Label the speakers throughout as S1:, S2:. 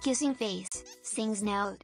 S1: Kissing face, sings note.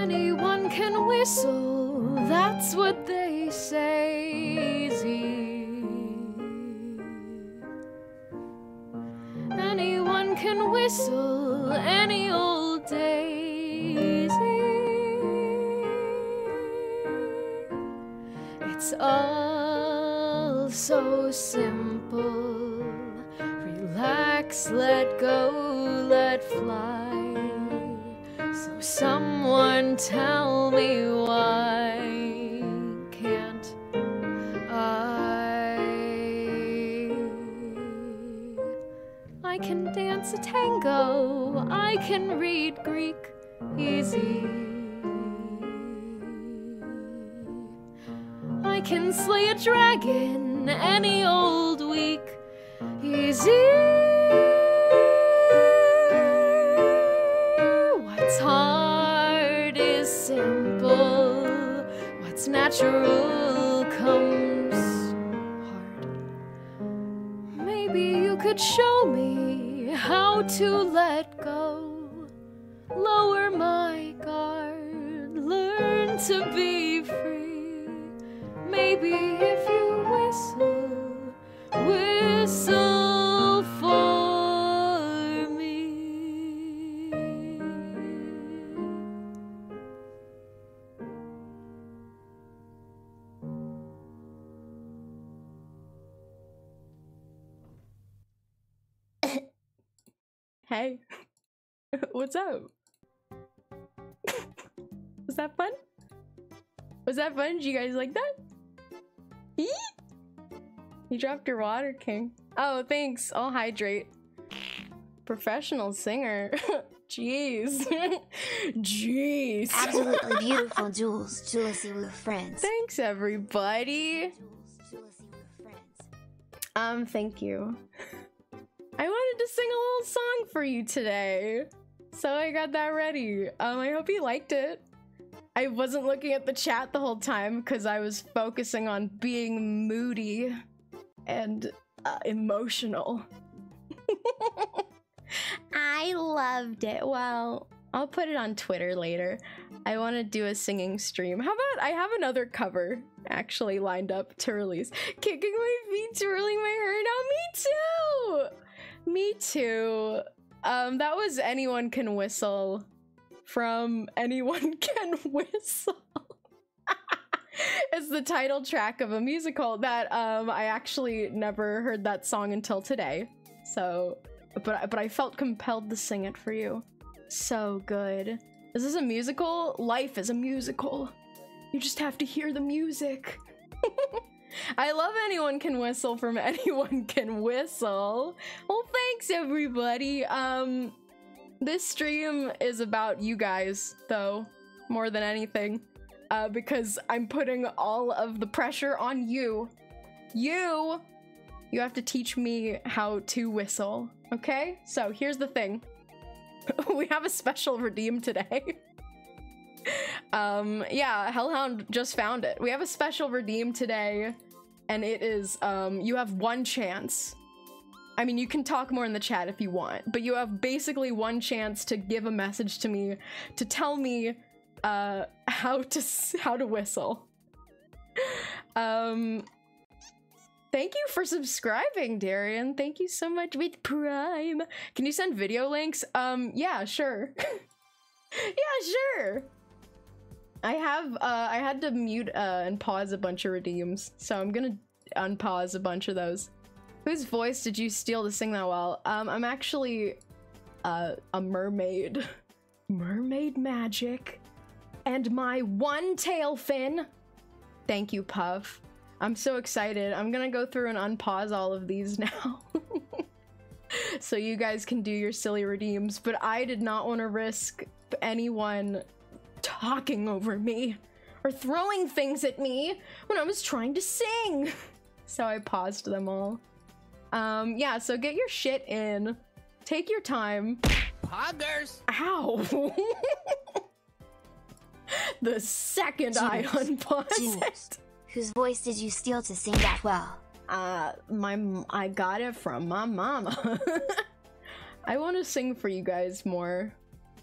S2: Anyone can whistle, that's what they say. Easy. Anyone can whistle any old daisy. It's all so simple. Relax, let go, let fly. So someone tell me why can't I can dance a tango, I can read Greek easy. can slay a dragon any old week. Easy. What's hard is simple. What's natural comes hard. Maybe you could show me how to let go, lower my guard, learn to be free. Maybe if you whistle for me.
S3: Hey, what's up? Was that fun? Was that fun? Did you guys like that? Eee? You dropped your water, King. Oh, thanks. I'll hydrate. Professional singer. Jeez. Jeez.
S1: Absolutely beautiful, Jules. Julesy with friends.
S3: Thanks, everybody.
S1: Julesy with friends.
S3: Thank you. I wanted to sing a little song for you today, so I got that ready. I hope you liked it. I wasn't looking at the chat the whole time because I was focusing on being moody and emotional. I loved it. Well, I'll put it on Twitter later. I want to do a singing stream. How about I have another cover actually lined up to release. Kicking my feet, twirling my hair. Now, me too. Me too. That was Anyone Can Whistle from Anyone Can Whistle. It's the title track of a musical that I actually never heard that song until today. So, but I felt compelled to sing it for you. So good. Is this a musical? Life is a musical. You just have to hear the music. I love Anyone Can Whistle from Anyone Can Whistle. Well, thanks everybody. This stream is about you guys, though, more than anything, because I'm putting all of the pressure on you. You have to teach me how to whistle, okay? So here's the thing. We have a special redeem today. Yeah, Hellhound just found it. We have a special redeem today, and it is, you have one chance. I mean, you can talk more in the chat if you want, but you have basically one chance to give a message to me to tell me how to whistle. Thank you for subscribing, Darian. Thank you so much with Prime. Can you send video links? Yeah, sure. Yeah, sure. I had to mute and pause a bunch of redeems, so I'm gonna unpause a bunch of those. Whose voice did you steal to sing that well? I'm actually a mermaid. Mermaid magic. And my one tail fin. Thank you, Puff. I'm so excited. I'm gonna go through and unpause all of these now. So you guys can do your silly redeems, but I did not want to risk anyone talking over me or throwing things at me when I was trying to sing. So I paused them all. Yeah, so get your shit in. Take your time. Poggers! Ow! The second I unpause it.
S1: Whose voice did you steal to sing that well?
S3: I got it from my mama. I want to sing for you guys more.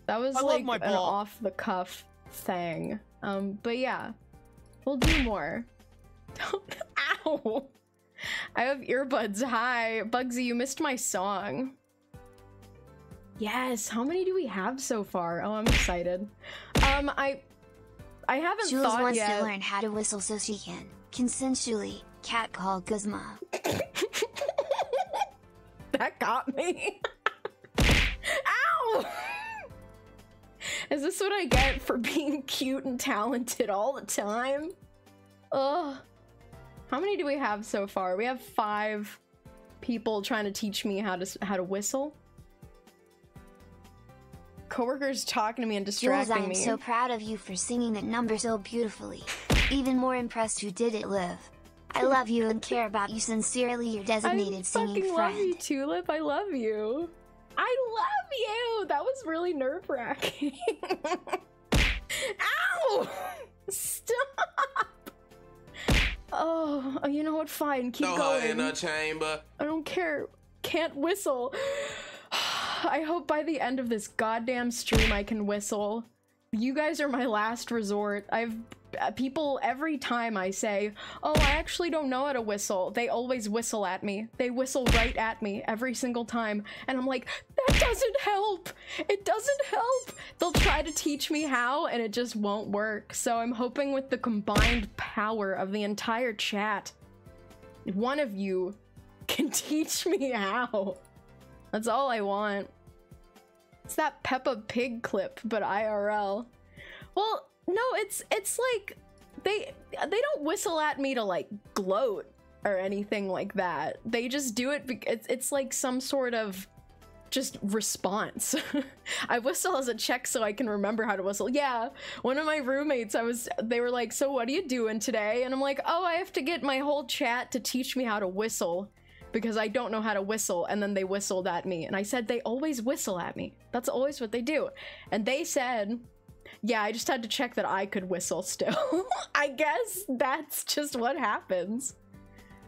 S3: That was like an off-the-cuff thing. But yeah, we'll do more. Ow! I have earbuds. Hi, Bugsy, you missed my song. Yes, how many do we have so far? Oh, I'm excited. I haven't
S1: Jules
S3: thought
S1: wants
S3: yet.
S1: to learn how to whistle so she can consensually catcall Guzma.
S3: That got me. Ow! Is this what I get for being cute and talented all the time? Ugh. How many do we have so far? We have 5 people trying to teach me how to whistle. Coworkers talking to me and distracting
S1: Jules, I am
S3: me.
S1: so proud of you for singing that number so beautifully. Even more impressed who did it, Liv. I love you and care about you sincerely, your designated singing
S3: fucking
S1: friend.
S3: love you, Tulip. I love you. I love you. That was really nerve-wracking. Ow! Stop. Oh, you know what? Fine. Keep going.
S4: In a chamber.
S3: I don't care. Can't whistle. I hope by the end of this goddamn stream I can whistle. You guys are my last resort. People, every time I say, oh, I actually don't know how to whistle, they always whistle at me. They whistle right at me every single time. And I'm like, that doesn't help. It doesn't help. They'll try to teach me how and it just won't work. So I'm hoping with the combined power of the entire chat, one of you can teach me how. That's all I want. It's that Peppa Pig clip, but IRL. Well, no, it's like they don't whistle at me to like gloat or anything like that. They just do it because it's like some sort of just response. I whistle as a check so I can remember how to whistle. Yeah, one of my roommates, they were like, so what are you doing today? And I'm like, oh, I have to get my whole chat to teach me how to whistle because I don't know how to whistle. And then they whistled at me and I said, they always whistle at me. That's always what they do. And they said, yeah, I just had to check that I could whistle still. I guess that's just what happens.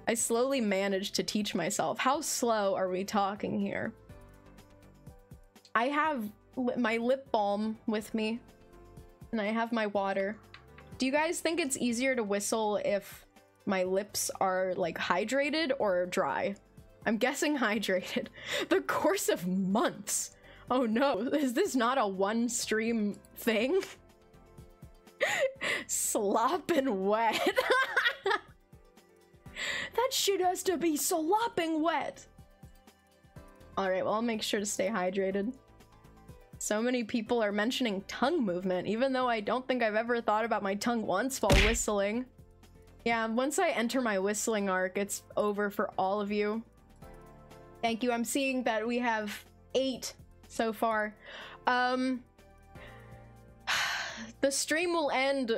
S3: I slowly managed to teach myself. How slow are we talking here? I have my lip balm with me, and I have my water. Do you guys think it's easier to whistle if my lips are like hydrated or dry? I'm guessing hydrated. The course of months. Oh no, is this not a one stream thing? Slopping wet. That shit has to be slopping wet. Alright, well, I'll make sure to stay hydrated. So many people are mentioning tongue movement, even though I don't think I've ever thought about my tongue once while whistling. Yeah, once I enter my whistling arc, it's over for all of you. Thank you. I'm seeing that we have 8 so far. The stream will end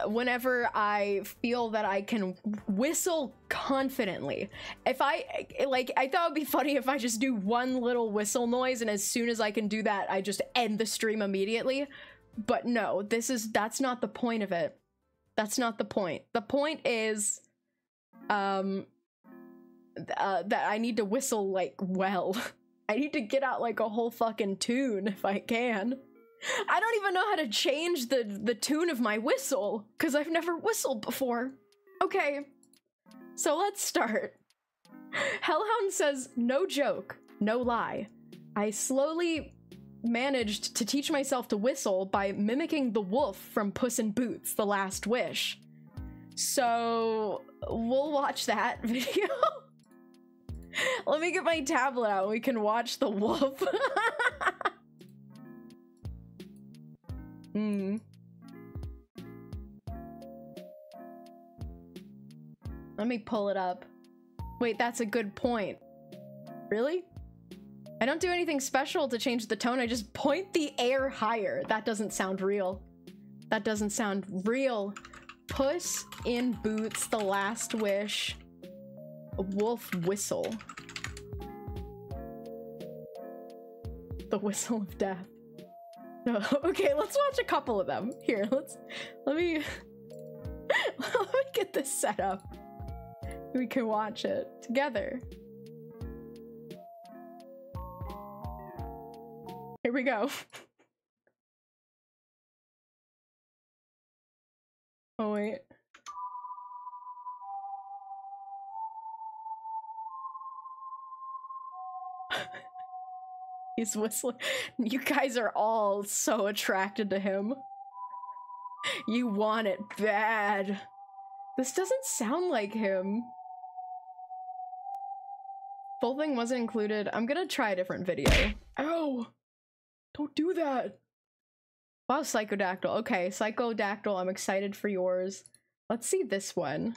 S3: whenever I feel that I can whistle confidently. If I thought it'd be funny if I just do one little whistle noise and as soon as I can do that, I just end the stream immediately. But no, that's not the point of it. That's not the point. The point is, that I need to whistle, like, well. I need to get out, like, a whole fucking tune if I can. I don't even know how to change the tune of my whistle, because I've never whistled before. Okay, so let's start. Hellhound says, no joke, no lie. I slowly managed to teach myself to whistle by mimicking the wolf from Puss in Boots: The Last Wish. So, we'll watch that video. Let me get my tablet out. We can watch the wolf. Let me pull it up. Wait, that's a good point. Really? I don't do anything special to change the tone. I just point the air higher. That doesn't sound real. That doesn't sound real. Puss in Boots: The Last Wish. A wolf whistle. The whistle of death. Okay, let's watch a couple of them. Here, let me get this set up. We can watch it together. Here we go. Oh wait. He's whistling. You guys are all so attracted to him. You want it bad. This doesn't sound like him. Full thing wasn't included. I'm gonna try a different video. Ow! Don't do that! Wow, Psychodactyl. Okay, Psychodactyl, I'm excited for yours. Let's see this one.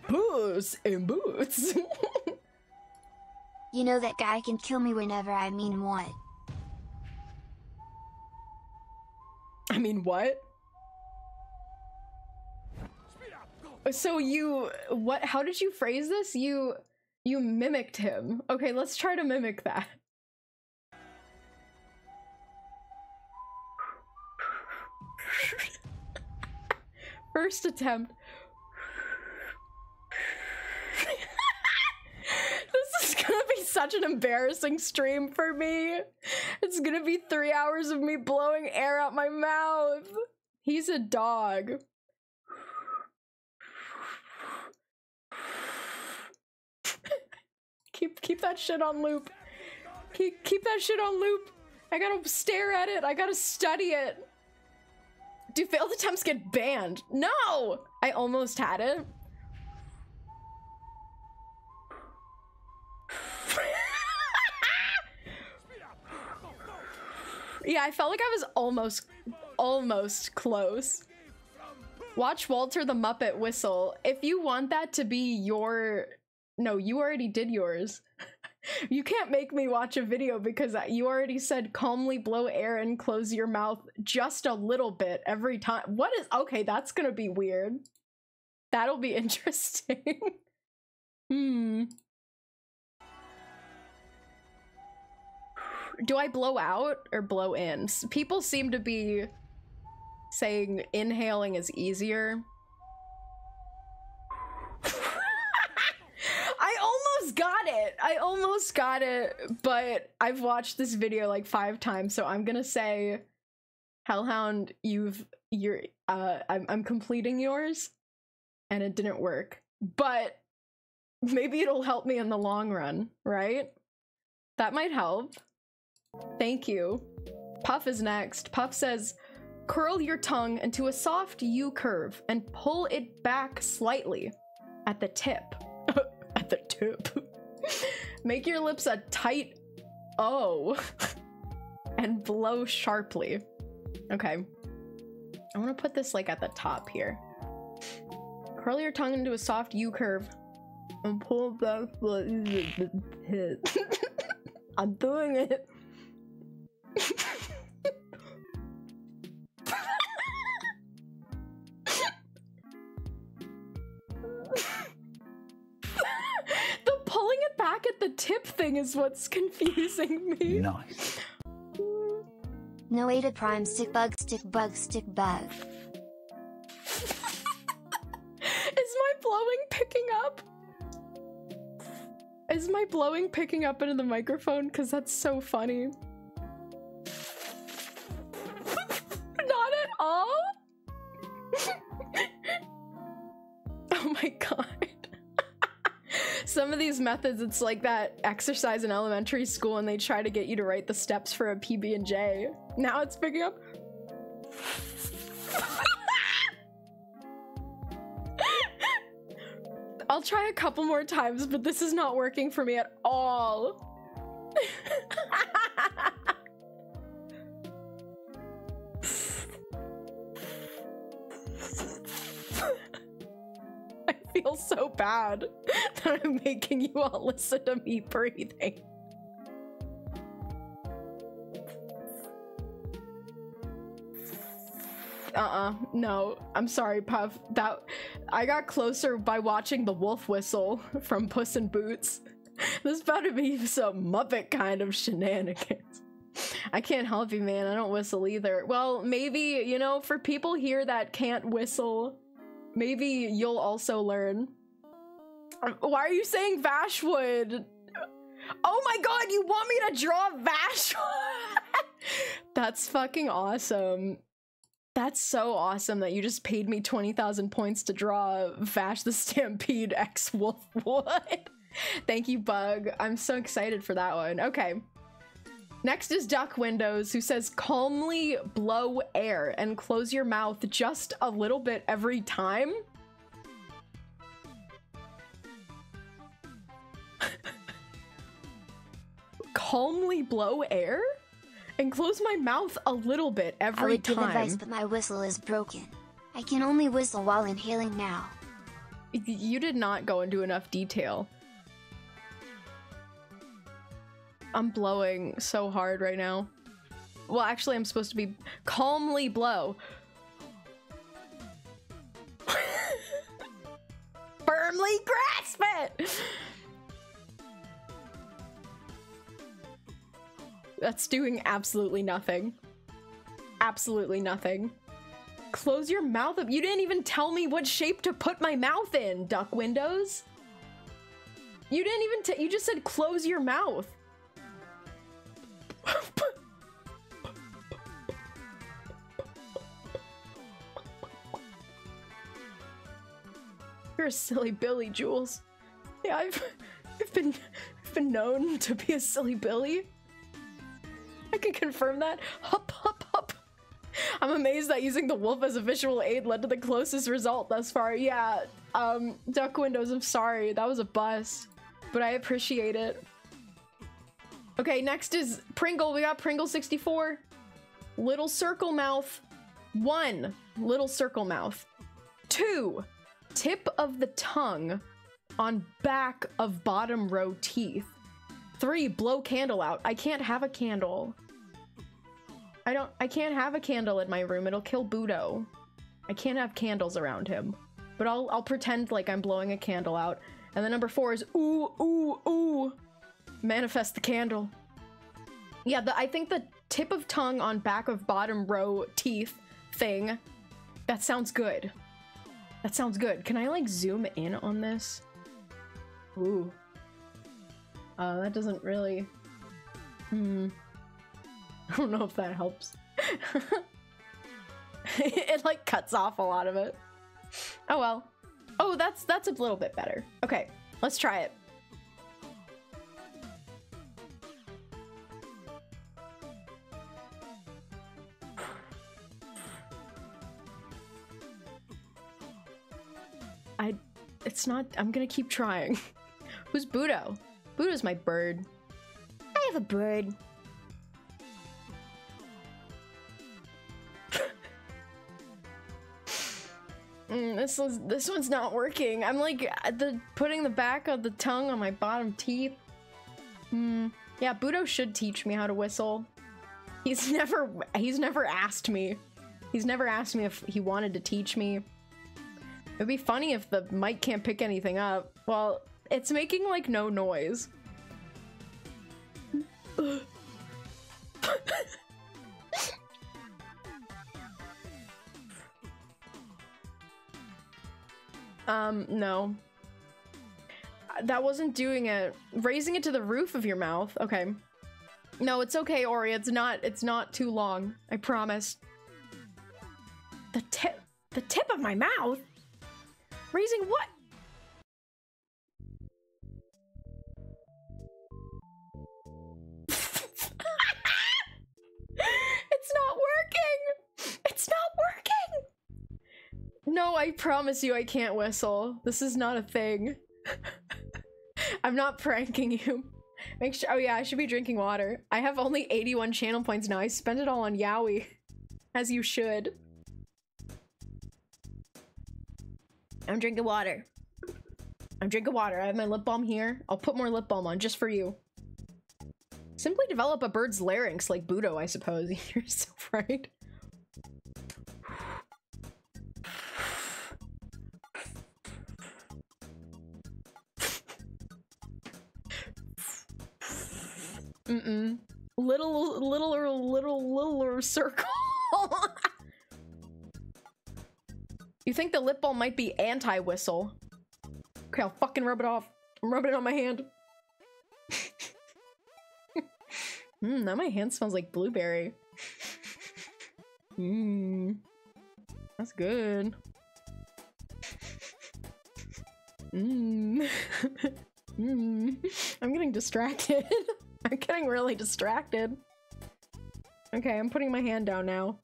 S3: Puss in Boots!
S1: You know that guy can kill me whenever I mean what.
S3: I mean, what? So how did you phrase this? You mimicked him. Okay, let's try to mimic that. First attempt. This is gonna be such an embarrassing stream for me. It's gonna be 3 hours of me blowing air out my mouth. He's a dog. Keep that shit on loop. Keep that shit on loop. I gotta stare at it. I gotta study it. Do failed attempts get banned? No! I almost had it. Yeah, I felt like I was almost close. Watch Walter the Muppet whistle. If you want that to be your... No, you already did yours. You can't make me watch a video because you already said calmly blow air and close your mouth just a little bit every time. What is... Okay, that's gonna be weird. That'll be interesting. Do I blow out or blow in? People seem to be saying inhaling is easier. I almost got it, but I've watched this video like 5 times, so I'm gonna say, Hellhound, I'm completing yours, and it didn't work. But maybe it'll help me in the long run, right? That might help. Thank you. Puff is next. Puff says, curl your tongue into a soft U curve and pull it back slightly at the tip. At the tip. Make your lips a tight O and blow sharply. Okay. I want to put this like at the top here. Curl your tongue into a soft U curve and pull back. I'm doing it. Pulling it back at the tip thing is what's confusing me.
S4: Nice.
S1: Noated prime stick bug stick bug stick bug.
S3: Is my blowing picking up? Is my blowing picking up into the microphone? Because that's so funny. Not at all? Oh my god. Some of these methods, it's like that exercise in elementary school and they try to get you to write the steps for a PB&J. Now it's picking up. I'll try a couple more times, but this is not working for me at all. I feel so bad that I'm making you all listen to me breathing. No, I'm sorry, Puff. That I got closer by watching the wolf whistle from Puss in Boots. This about to be some Muppet kind of shenanigans. I can't help you, man. I don't whistle either. Well, maybe, you know, for people here that can't whistle, maybe you'll also learn. Why are you saying Vashwood? Oh my god, you want me to draw Vashwood? That's fucking awesome. That's so awesome that you just paid me 20,000 points to draw Vash the Stampede X Wolfwood. Thank you, Bug. I'm so excited for that one. Okay. Next is Duck Windows, who says, calmly blow air and close your mouth just a little bit every time. Calmly blow air? And close my mouth a little bit every time.
S1: I would give advice, but my whistle is broken. I can only whistle while inhaling now.
S3: You did not go into enough detail. I'm blowing so hard right now. Well, actually, I'm supposed to be calmly blow. Firmly grasp it! That's doing absolutely nothing. Absolutely nothing. Close your mouth up. You didn't even tell me what shape to put my mouth in, Duck Windows. You didn't even you just said close your mouth. You're a silly Billy, Jules. Yeah, I've been known to be a silly Billy. I can confirm that. Hup, hup, hup. I'm amazed that using the wolf as a visual aid led to the closest result thus far. Yeah, Duck Windows, I'm sorry. That was a bust, but I appreciate it. Okay, next is Pringle. We got Pringle 64. Little circle mouth. 1. Little circle mouth. 2. Tip of the tongue on back of bottom row teeth. 3. Blow candle out. I can't have a candle. I can't have a candle in my room. It'll kill Budo. I can't have candles around him. But I'll pretend like I'm blowing a candle out. And then number 4 is ooh, ooh, ooh. Manifest the candle. Yeah, I think the tip of tongue on back of bottom row teeth thing, that sounds good. That sounds good. Can I like zoom in on this? Ooh. That doesn't really... I don't know if that helps. It like cuts off a lot of it. Oh well. Oh, that's a little bit better. Okay, let's try it. It's not, I'm gonna keep trying. Who's Budo? Budo's my bird. I have a bird. This one's not working. I'm like putting the back of the tongue on my bottom teeth. Yeah, Budo should teach me how to whistle. He's never asked me. He's never asked me if he wanted to teach me. It'd be funny if the mic can't pick anything up. Well, it's making like no noise. No. That wasn't doing it. Raising it to the roof of your mouth. Okay. No, it's okay, Ori. It's not too long. I promise. The tip of my mouth? Raising what? It's not working! It's not working! No, I promise you I can't whistle. This is not a thing. I'm not pranking you. Make sure- oh yeah, I should be drinking water. I have only 81 channel points now. I spent it all on Yowie. As you should. I'm drinking water. I'm drinking water. I have my lip balm here. I'll put more lip balm on just for you. Simply develop a bird's larynx like Budo, I suppose. You're so right. Littler circle. You think the lip balm might be anti-whistle? Okay, I'll fucking rub it off. I'm rubbing it on my hand. Now my hand smells like blueberry. That's good. I'm getting distracted. I'm getting really distracted. Okay, I'm putting my hand down now.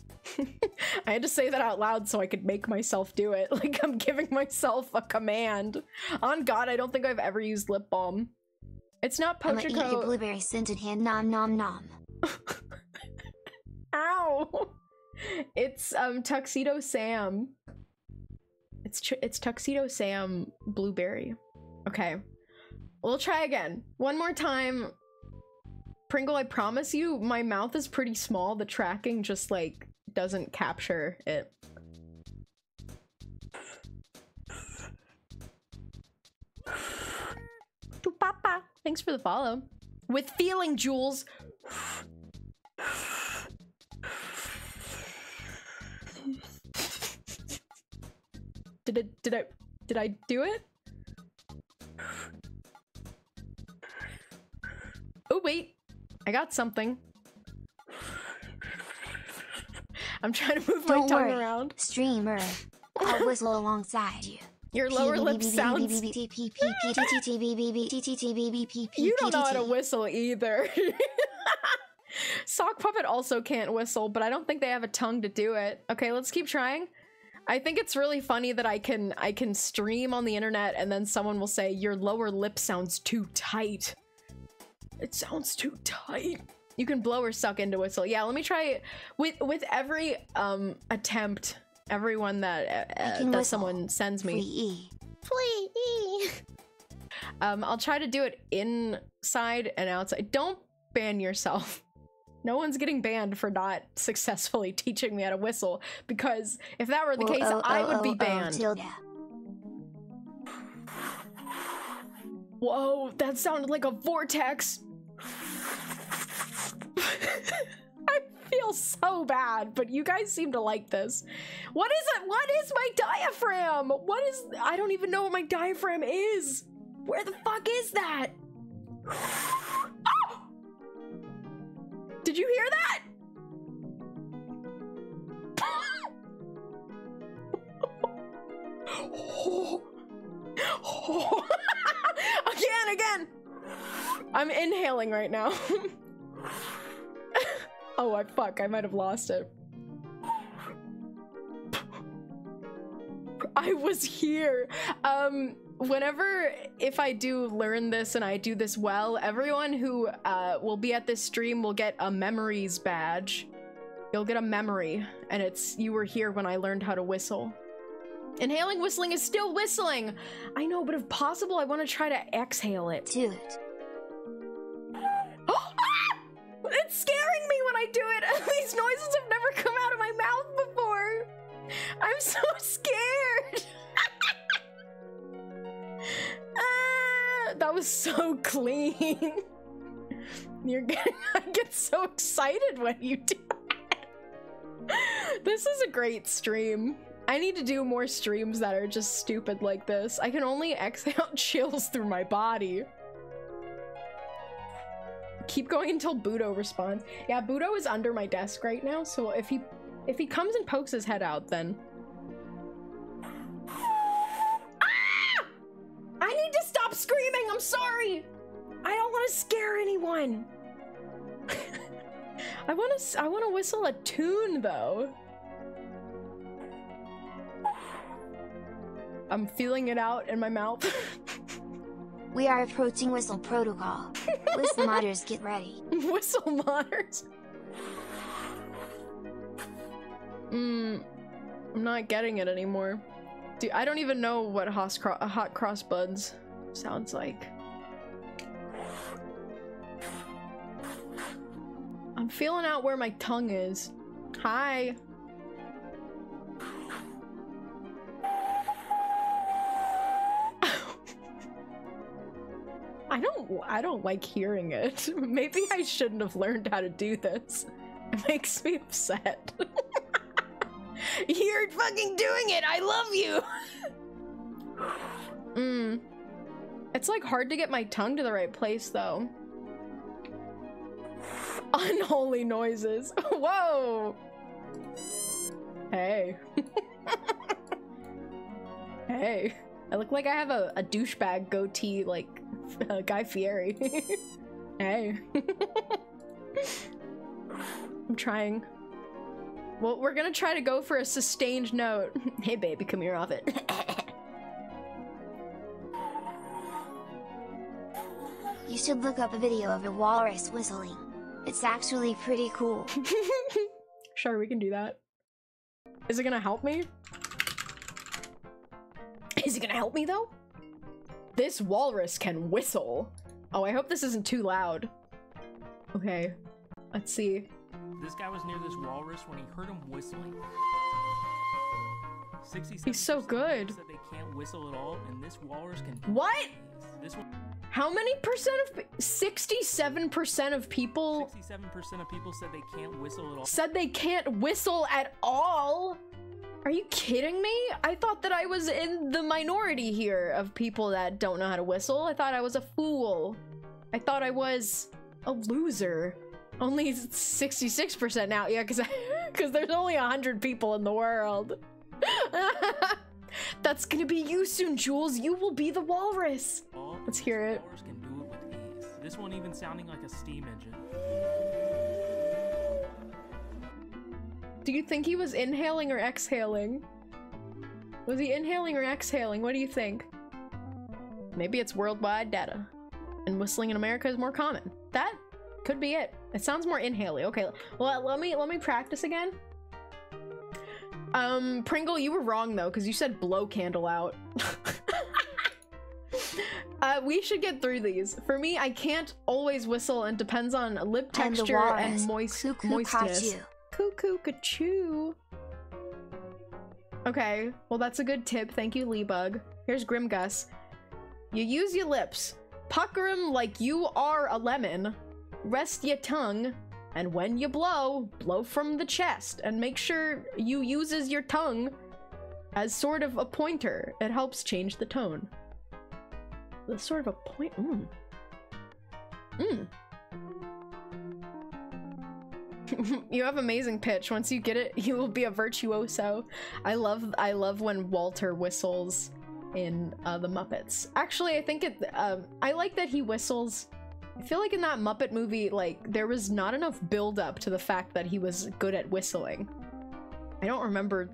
S3: I had to say that out loud so I could make myself do it. Like I'm giving myself a command. On God, I don't think I've ever used lip balm. It's not Pochaco.
S1: I'm gonna eat your blueberry scented hand, nom nom nom.
S3: Ow! It's Tuxedo Sam. It's Tuxedo Sam blueberry. Okay, we'll try again. One more time. Pringle, I promise you, my mouth is pretty small. The tracking just, like, doesn't capture it. Papa. Thanks for the follow. With feeling, Jules. Did I do it? Oh wait, I got something. I'm trying to move my tongue around.
S1: Streamer, I'll whistle alongside you.
S3: Your lower lip sounds. You don't know how to whistle either. Sock Puppet also can't whistle, but I don't think they have a tongue to do it. Okay, let's keep trying. I think it's really funny that I can stream on the internet and then someone will say your lower lip sounds too tight. It sounds too tight. You can blow or suck into whistle. Yeah, let me try it with every attempt. Everyone that someone sends me. I'll try to do it inside and outside. Don't ban yourself. No one's getting banned for not successfully teaching me how to whistle, because if that were the case, I would be banned. Whoa, that sounded like a vortex. I feel so bad, but you guys seem to like this. What is it? What is my diaphragm? What is... I don't even know what my diaphragm is. Where the fuck is that? Oh! Did you hear that? Again. I'm inhaling right now. Oh, fuck, I might have lost it. I was here. If I do learn this and I do this well, everyone who will be at this stream will get a memories badge. You'll get a memory, and it's you were here when I learned how to whistle. Inhaling whistling is still whistling. I know, but if possible, I want to try to exhale it.
S1: Do it.
S3: It's scaring me when I do it. These noises have never come out of my mouth before. I'm so scared. That was so clean. I get so excited when you do it. This is a great stream. I need to do more streams that are just stupid like this. I can only exhale chills through my body. Keep going until Budo responds. Yeah, Budo is under my desk right now, so if he comes and pokes his head out, then... Ah! I need to stop screaming, I'm sorry! I don't want to scare anyone! I want to whistle a tune, though. I'm feeling it out in my mouth.
S1: We are approaching whistle protocol. Whistle modders, get ready.
S3: Whistle modders? I'm not getting it anymore. Dude, I don't even know what hot cross buds sounds like. I'm feeling out where my tongue is. Hi. I don't like hearing it. Maybe I shouldn't have learned how to do this. It makes me upset. You're fucking doing it! I love you! It's like hard to get my tongue to the right place though. Unholy noises. Whoa! Hey. Hey. I look like I have a douchebag goatee like Guy Fieri. Hey. I'm trying. Well, we're gonna try to go for a sustained note. Hey baby, come here off it.
S1: You should look up a video of a walrus whistling. It's actually pretty cool.
S3: Sure, we can do that. Is it gonna help me? Is it gonna help me though? This walrus can whistle. Oh, I hope this isn't too loud. Okay, let's see.
S4: This guy was near this walrus when he heard him whistling. 67%
S3: He's so good.
S4: said they can't whistle at all, and this walrus can.
S3: What?
S4: This one.
S3: How many percent of 67% of people
S4: 67% of people said they can't whistle at all.
S3: said they can't whistle at all? Are you kidding me? I thought that I was in the minority here of people that don't know how to whistle. I thought I was a fool. I thought I was a loser. Only 66% now. Yeah, because there's only 100 people in the world. That's gonna be you soon, Jules. You will be the walrus. Let's hear it.
S4: Walrus can do it with ease. This one even sounding like a steam engine.
S3: Do you think he was inhaling or exhaling? Was he inhaling or exhaling? What do you think? Maybe it's worldwide data, and whistling in America is more common. That could be it. It sounds more inhaling. Okay, well, let me practice again. Pringle, you were wrong though, because you said blow candle out. We should get through these. For me, I can't always whistle and depends on lip texture and moistness. Cuckoo Cachoo. Okay, well that's a good tip. Thank you, Leebug. Here's Grimgus. You use your lips. Pucker 'em like you are a lemon. Rest your tongue. And when you blow, blow from the chest. And make sure you uses your tongue as sort of a pointer. It helps change the tone. The sort of a point. You have amazing pitch. Once you get it, you will be a virtuoso. I love when Walter whistles in the Muppets. Actually, I think I like that he whistles. I feel like in that Muppet movie, like, there was not enough build-up to the fact that he was good at whistling. I don't remember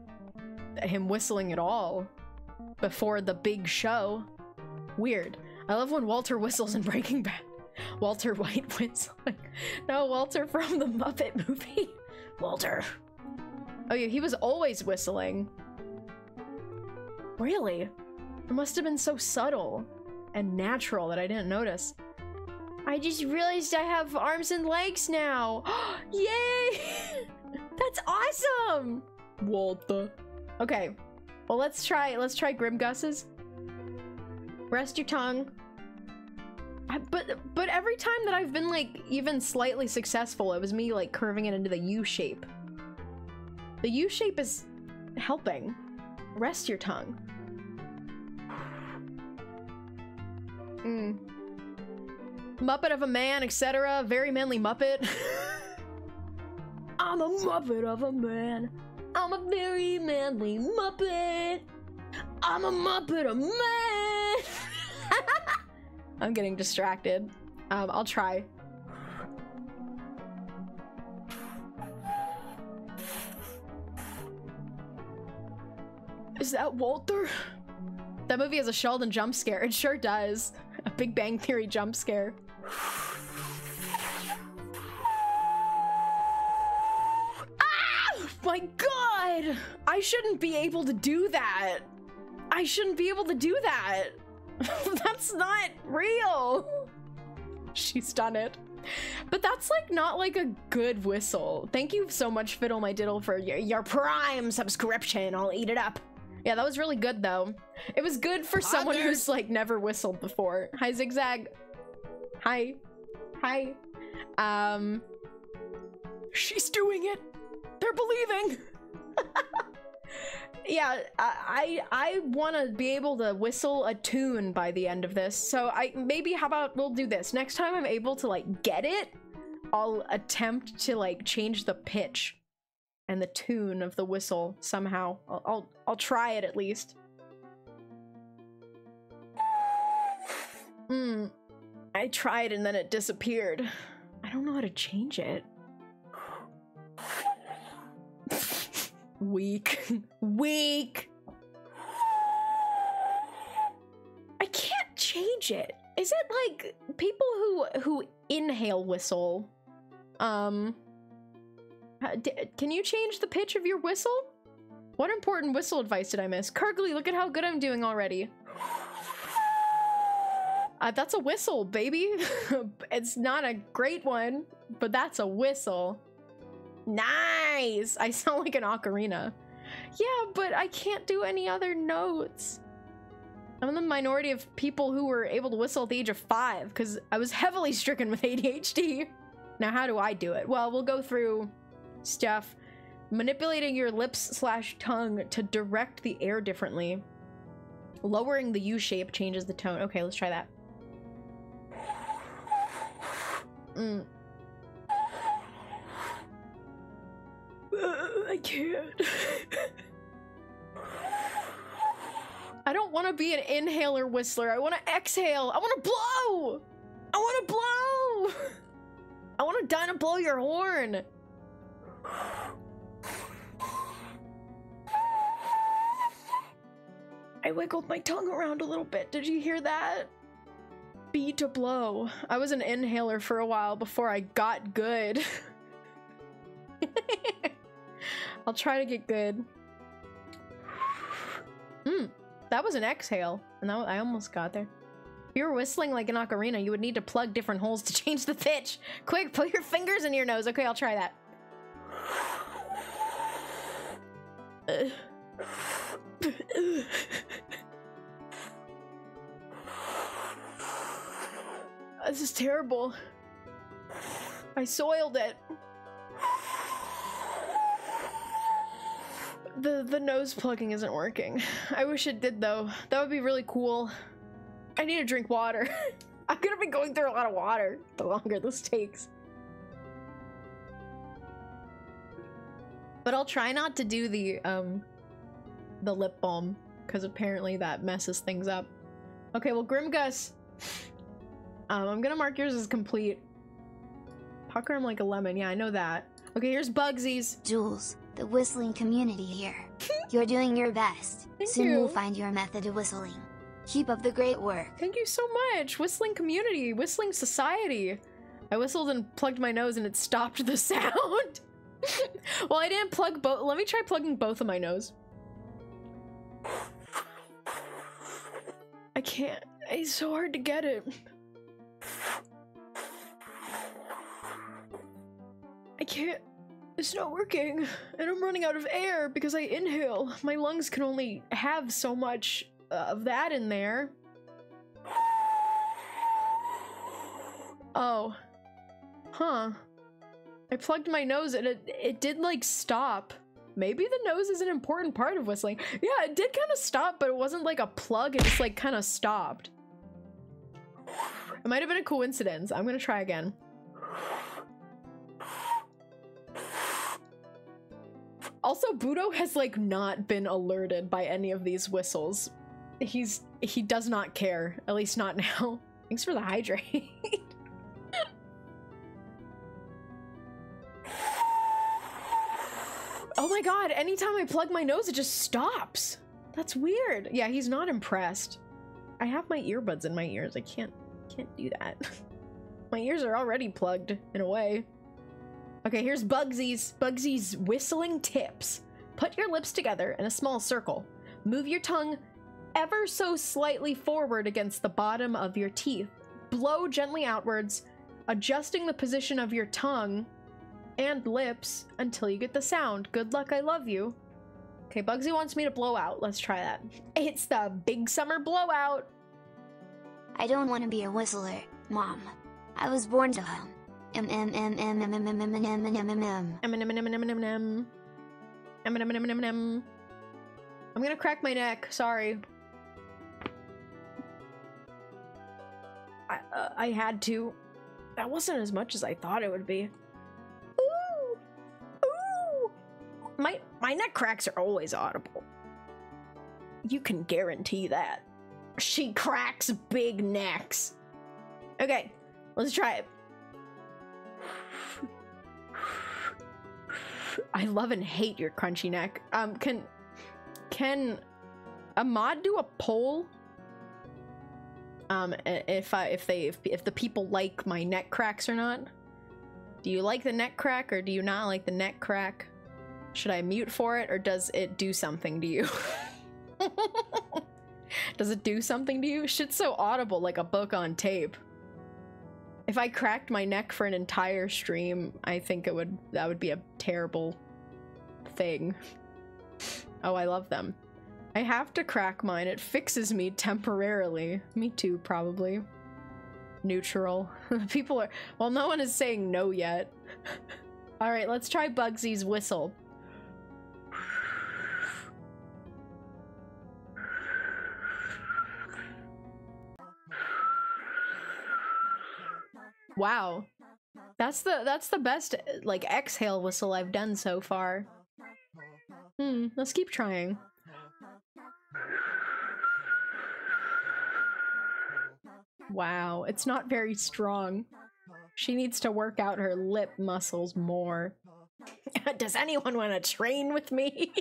S3: him whistling at all before the big show. Weird. I love when Walter whistles in Breaking Bad. Walter White whistling. No, Walter from the Muppet movie. Walter. Oh yeah, he was always whistling. Really? It must have been so subtle and natural that I didn't notice. I just realized I have arms and legs now. Yay! That's awesome! Walter. Okay. Well, let's try Grimgus's. Rest your tongue. But every time that I've been like even slightly successful, it was me like curving it into the U shape. The U shape is helping. Rest your tongue. Muppet of a man, etc. Very manly Muppet. I'm a Muppet of a man. I'm a very manly Muppet. I'm a Muppet of man. I'm getting distracted. I'll try. Is that Walter? That movie has a Sheldon jump scare. It sure does. A Big Bang Theory jump scare. Ah! My God! I shouldn't be able to do that. I shouldn't be able to do that. That's not real. She's done it. But that's like not like a good whistle. Thank you so much, Fiddle My Diddle, for your Prime subscription. I'll eat it up. Yeah, that was really good though. It was good for someone who's like never whistled before. Hi, Zigzag. Hi. Hi. She's doing it. They're believing. Yeah, I want to be able to whistle a tune by the end of this. So maybe how about we'll do this. Next time I'm able to like get it, I'll attempt to like change the pitch and the tune of the whistle somehow. I'll try it at least. I tried and then it disappeared. I don't know how to change it. Weak. Weak. I can't change it. Is it like people who inhale whistle? Can you change the pitch of your whistle? What important whistle advice did I miss? Kurgly, look at how good I'm doing already. That's a whistle, baby. It's not a great one, but that's a whistle. Nice! I sound like an ocarina. Yeah, but I can't do any other notes. I'm in the minority of people who were able to whistle at the age of 5 because I was heavily stricken with ADHD. Now, how do I do it? Well, we'll go through stuff. Manipulating your lips / tongue to direct the air differently. Lowering the U shape changes the tone. Okay, let's try that. I can't. I don't want to be an inhaler whistler. I want to exhale. I want to blow. I want to blow. I want to Dinah blow your horn. I wiggled my tongue around a little bit. Did you hear that? B to blow. I was an inhaler for a while before I got good. I'll try to get good. That was an exhale, and that I almost got there. If you were whistling like an ocarina, you would need to plug different holes to change the pitch. Quick, put your fingers in your nose. Okay, I'll try that. This is terrible. I soiled it. The nose plugging isn't working. I wish it did though. That would be really cool. I need to drink water. I'm gonna be going through a lot of water the longer this takes. But I'll try not to do the lip balm, because apparently that messes things up. Okay, well, Grimgus, I'm gonna mark yours as complete. Pucker him like a lemon. Yeah, I know that. Okay, here's Bugsy's.
S1: Jules, the whistling community here. You're doing your best.
S3: Thank
S1: Soon
S3: you.
S1: we'll find your method of whistling. Keep up the great work.
S3: Thank you so much. Whistling community, whistling society. I whistled and plugged my nose and it stopped the sound. Well, I didn't plug both. Let me try plugging both of my nose. I can't. It's so hard to get it. I can't. It's not working. And I'm running out of air because I inhale. My lungs can only have so much of that in there. Oh. Huh. I plugged my nose and it did like stop. Maybe the nose is an important part of whistling. Yeah, it did kind of stop, but it wasn't like a plug. It just like kind of stopped. It might have been a coincidence. I'm gonna try again. Also, Budo has like not been alerted by any of these whistles. He does not care, at least not now. Thanks for the hydrate. Oh my god, anytime I plug my nose, it just stops. That's weird. Yeah, he's not impressed. I have my earbuds in my ears. I can't do that. My ears are already plugged, in a way. Okay, here's Bugsy's. Bugsy's whistling tips. Put your lips together in a small circle. Move your tongue ever so slightly forward against the bottom of your teeth. Blow gently outwards, adjusting the position of your tongue and lips until you get the sound. Good luck, I love you. Okay, Bugsy wants me to blow out. Let's try that. It's the big summer blowout.
S1: I don't want to be a whistler, Mom. I was born to hum. I'm
S3: gonna crack my neck. Sorry. I had to. That wasn't as much as I thought it would be. Ooh, ooh. My neck cracks are always audible. You can guarantee that. She cracks big necks. Okay, let's try it. I love and hate your crunchy neck. Can a mod do a poll? If the people like my neck cracks or not? Do you like the neck crack or do you not like the neck crack? Should I mute for it or does it do something to you? Does it do something to you? Shit's so audible, like a book on tape. If I cracked my neck for an entire stream, I think that would be a terrible thing. Oh, I love them. I have to crack mine. It fixes me temporarily. Me too, probably. Neutral. People are... Well, no one is saying no yet. Alright, let's try Bugsy's whistle. Wow. That's the best, like, exhale whistle I've done so far. Let's keep trying. Wow, it's not very strong. She needs to work out her lip muscles more. Does anyone want to train with me?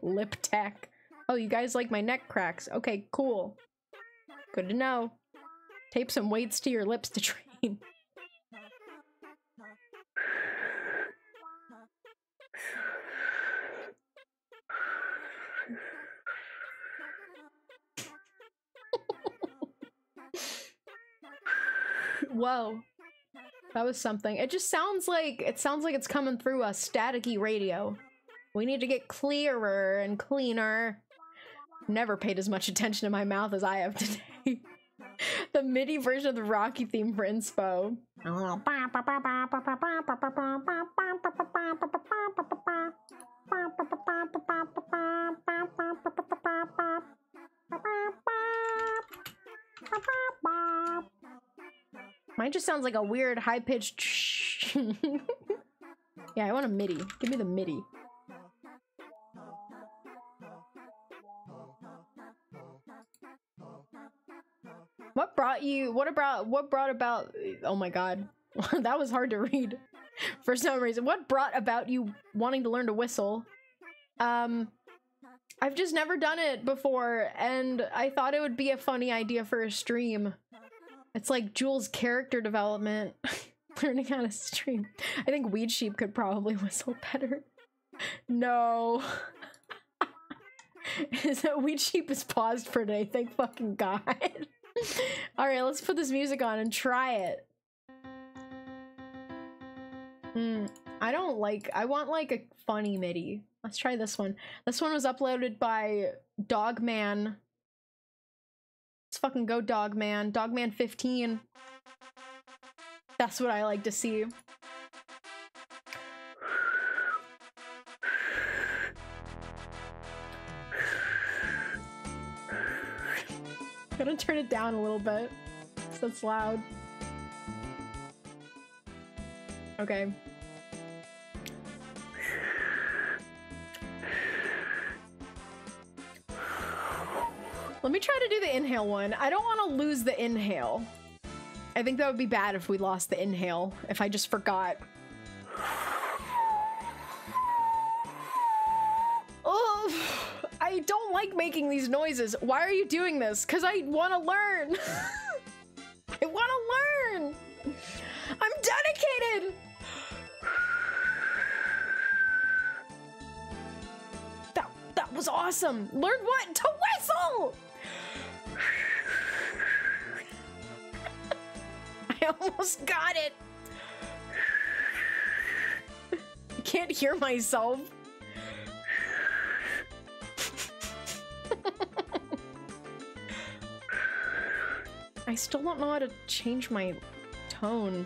S3: Lip tech. Oh, you guys like my neck cracks. Okay, cool. Good to know. Tape some weights to your lips to train. Whoa. That was something. It just sounds like it's coming through a staticky radio. We need to get clearer and cleaner. Never paid as much attention to my mouth as I have today. The MIDI version of the Rocky theme for inspo. Mine just sounds like a weird high-pitched Yeah, I want a MIDI. Give me the MIDI. What brought about oh my god. That was hard to read for some reason. What brought about you wanting to learn to whistle? I've just never done it before, and I thought it would be a funny idea for a stream. It's like Jules' character development. Learning how to stream. I think Weed Sheep could probably whistle better. No. Is that Weed Sheep is paused for today, thank fucking god. Alright, let's put this music on and try it. I want like a funny MIDI. Let's try this one. This one was uploaded by Dogman. Let's fucking go, Dogman. Dogman 15. That's what I like to see. I'm gonna turn it down a little bit, so it's loud. Okay. Let me try to do the inhale one. I don't want to lose the inhale. I think that would be bad if we lost the inhale, if I just forgot. Oh, I don't like making these noises. Why are you doing this? Because I want to learn. I want to learn. I'm dedicated. That was awesome. Learn what? To whistle. I almost got it. I can't hear myself. I still don't know how to change my tone.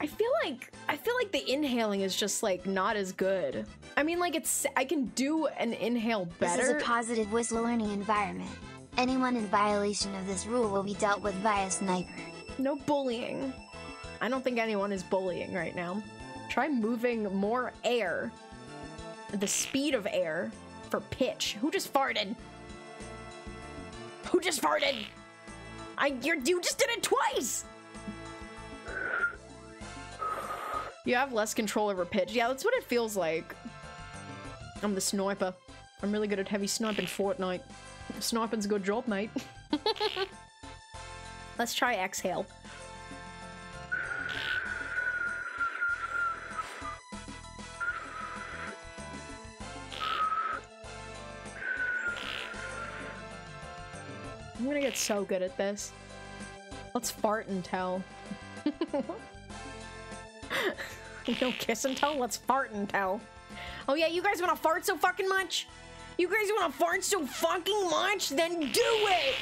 S3: I feel like the inhaling is just like not as good. I mean, like I can do an inhale better.
S1: This is a positive whistle learning environment. Anyone in violation of this rule will be dealt with via sniper.
S3: No bullying. I don't think anyone is bullying right now. Try moving more air. The speed of air for pitch. Who just farted? Who just farted? You just did it twice! You have less control over pitch. Yeah, that's what it feels like. I'm the sniper. I'm really good at heavy sniping Fortnite. Sniping's a good job, mate. Let's try exhale. I'm gonna get so good at this. Let's fart and tell. No kiss and tell, let's fart and tell. Oh yeah, you guys wanna fart so fucking much? You guys wanna fart so fucking much? Then do it!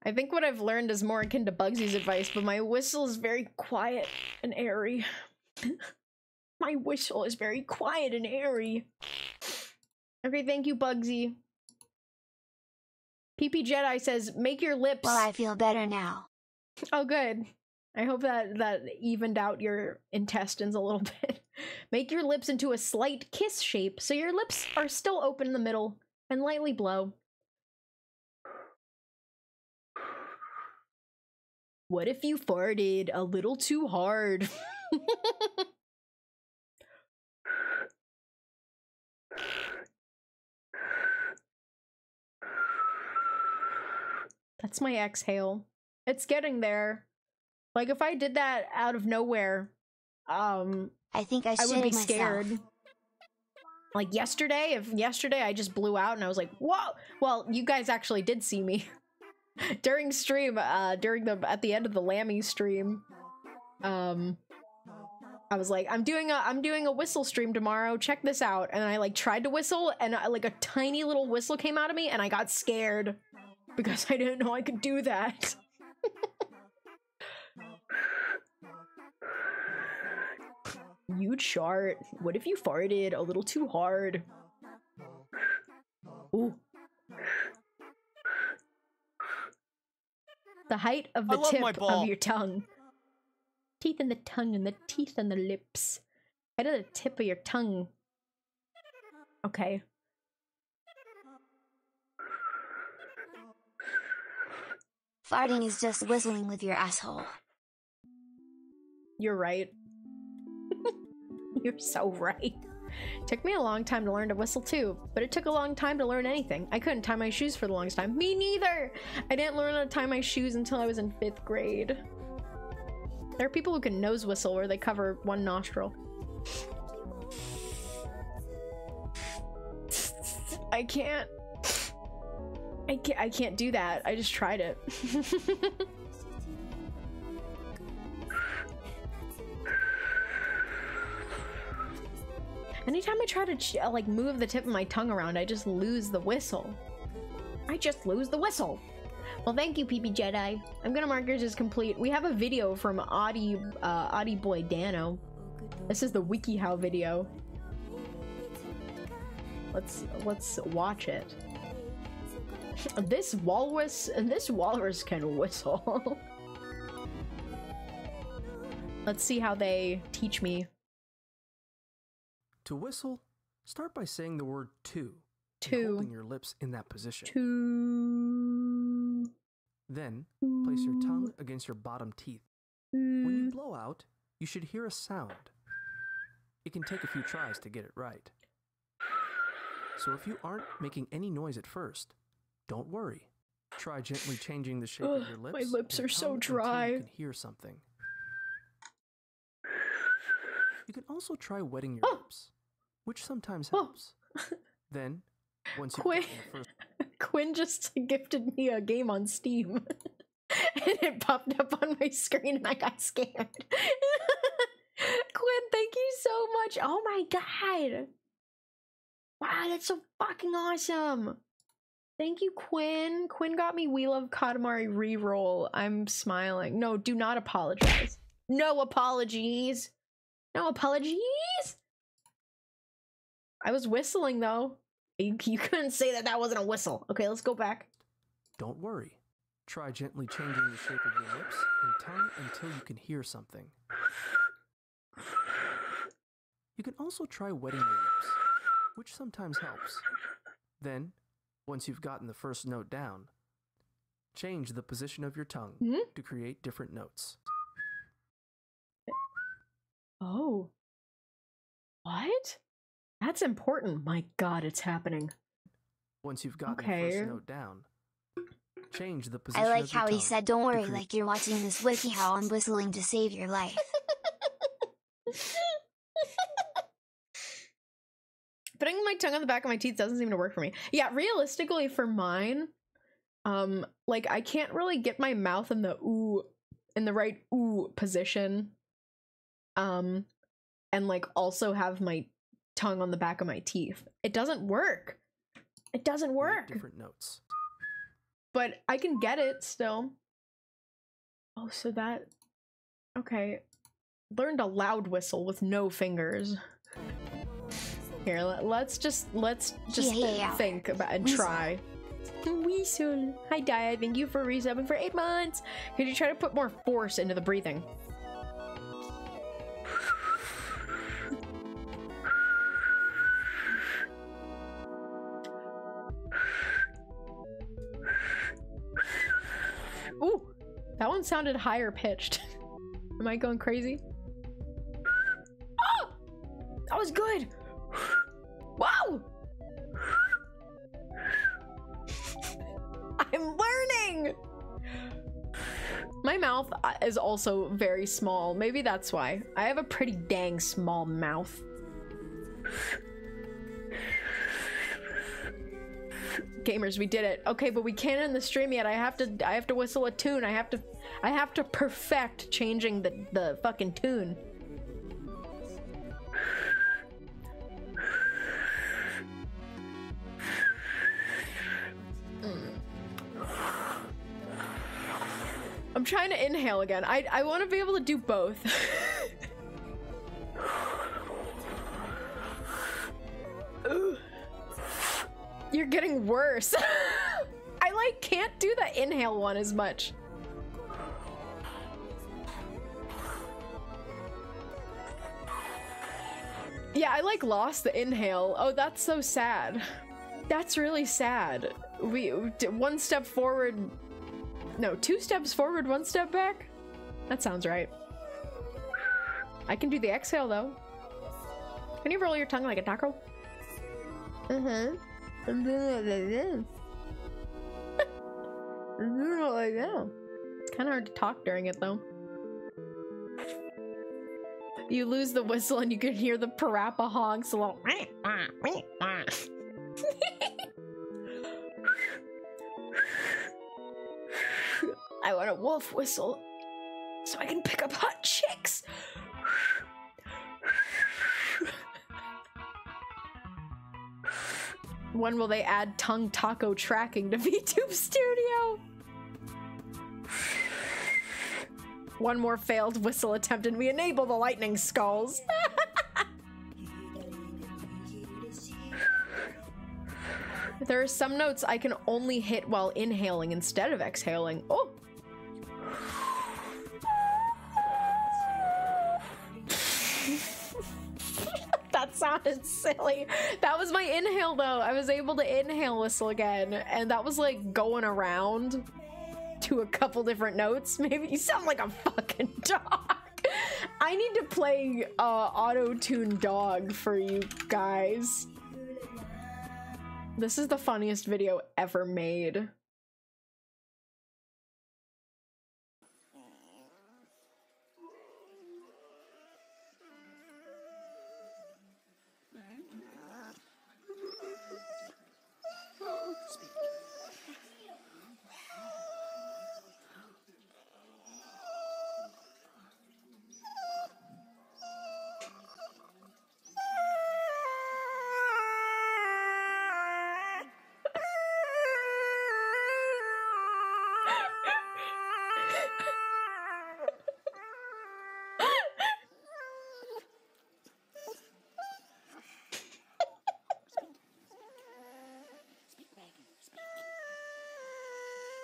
S3: I think what I've learned is more akin to Bugsy's advice, but my whistle is very quiet and airy. My whistle is very quiet and airy. Okay, thank you, Bugsy. PP Jedi says, make your lips...
S1: Well, I feel better now.
S3: Oh, good. I hope that evened out your intestines a little bit. Make your lips into a slight kiss shape, so your lips are still open in the middle, and lightly blow. What if you farted a little too hard? That's my exhale. It's getting there. Like, if I did that out of nowhere,
S1: I think I
S3: would be
S1: myself.
S3: scared. Like yesterday, if yesterday I just blew out and I was like, whoa! Well, you guys actually did see me. During stream, at the end of the Lammy stream, I was like, I'm doing a whistle stream tomorrow, check this out. And I like tried to whistle and like a tiny little whistle came out of me and I got scared because I didn't know I could do that. You'd shart. What if you farted a little too hard? Ooh. The height of the tip of your tongue. Teeth in the tongue and the teeth in the lips. Height of the tip of your tongue. Okay.
S1: Farting is just whistling with your asshole.
S3: You're right. You're so right. Took me a long time to learn to whistle too, but it took a long time to learn anything. I couldn't tie my shoes for the longest time. Me neither! I didn't learn how to tie my shoes until I was in 5th grade. There are people who can nose whistle where they cover one nostril. I can't do that. I just tried it. Anytime I try to like move the tip of my tongue around, I just lose the whistle. Well, thank you, PP Jedi. I'm gonna mark yours as complete. We have a video from Audie Boy Dano. This is the WikiHow video. Let's watch it. This walrus can whistle. Let's see how they teach me.
S5: To whistle, start by saying the word two.
S3: Two.
S5: Holding your lips in that position.
S3: Two.
S5: Then, place your tongue against your bottom teeth. When you blow out, you should hear a sound. It can take a few tries to get it right. So if you aren't making any noise at first, don't worry. Try gently changing the shape of your lips.
S3: My lips are so dry.
S5: You can hear something. You can also try wetting your lips, which sometimes helps. Then, once you've gotten the first...
S3: Quinn just gifted me a game on Steam. And it popped up on my screen and I got scared. Quinn, thank you so much. Oh my god. Wow, that's so fucking awesome. Thank you, Quinn. Quinn got me We Love Katamari reroll. I'm smiling. No, do not apologize. No apologies. No apologies. I was whistling though. You couldn't say that wasn't a whistle. Okay, let's go back.
S5: Don't worry. Try gently changing the shape of your lips and tongue until you can hear something. You can also try wetting your lips, which sometimes helps. Then, once you've gotten the first note down, change the position of your tongue to create different notes.
S3: Oh. What? That's important. My god, it's happening.
S5: Once you've gotten the first note down, change the position
S1: I
S5: of
S1: like
S5: your
S1: how he
S5: tongue
S1: said, don't
S5: to
S1: worry,
S5: create-
S1: like you're watching this wiki how I'm whistling to save your life.
S3: Putting my tongue on the back of my teeth doesn't seem to work for me. Yeah, realistically for mine, like I can't really get my mouth in the right ooh position. And like also have my tongue on the back of my teeth. It doesn't work. It doesn't work.
S5: different notes.
S3: But I can get it still. Oh, so that... Okay. Learned a loud whistle with no fingers. Here, let's just
S1: Yeah.
S3: think about and
S1: Weasel.
S3: try. Weasel. Hi, Dia. Thank you for resubbing for 8 months. Could you try to put more force into the breathing? Ooh, that one sounded higher pitched. Am I going crazy? Oh, that was good. Wow. I'm learning. My mouth is also very small. Maybe that's why. I have a pretty dang small mouth. Gamers, we did it. Okay, but we can't end the stream yet. I have to whistle a tune. I have to perfect changing the fucking tune. I'm trying to inhale again. I want to be able to do both. You're getting worse. I like can't do the inhale one as much. Yeah, I like lost the inhale. Oh, that's so sad. That's really sad. We one step forward. No, 2 steps forward, 1 step back. That sounds right. I can do the exhale though. Can you roll your tongue like a taco? I'm doing it like this. I'm doing it like that. It's kind of hard to talk during it though. You lose the whistle and you can hear the parappa honks a little. I want a wolf whistle so I can pick up hot chicks. When will they add tongue taco tracking to VTube Studio? One more failed whistle attempt and we enable the lightning skulls. There are some notes I can only hit while inhaling instead of exhaling. Oh! That sounded silly. That was my inhale though. I was able to inhale whistle again, and that was like going around to a couple different notes. Maybe you sound like a fucking dog. I need to play auto-tune dog for you guys. This is the funniest video ever made.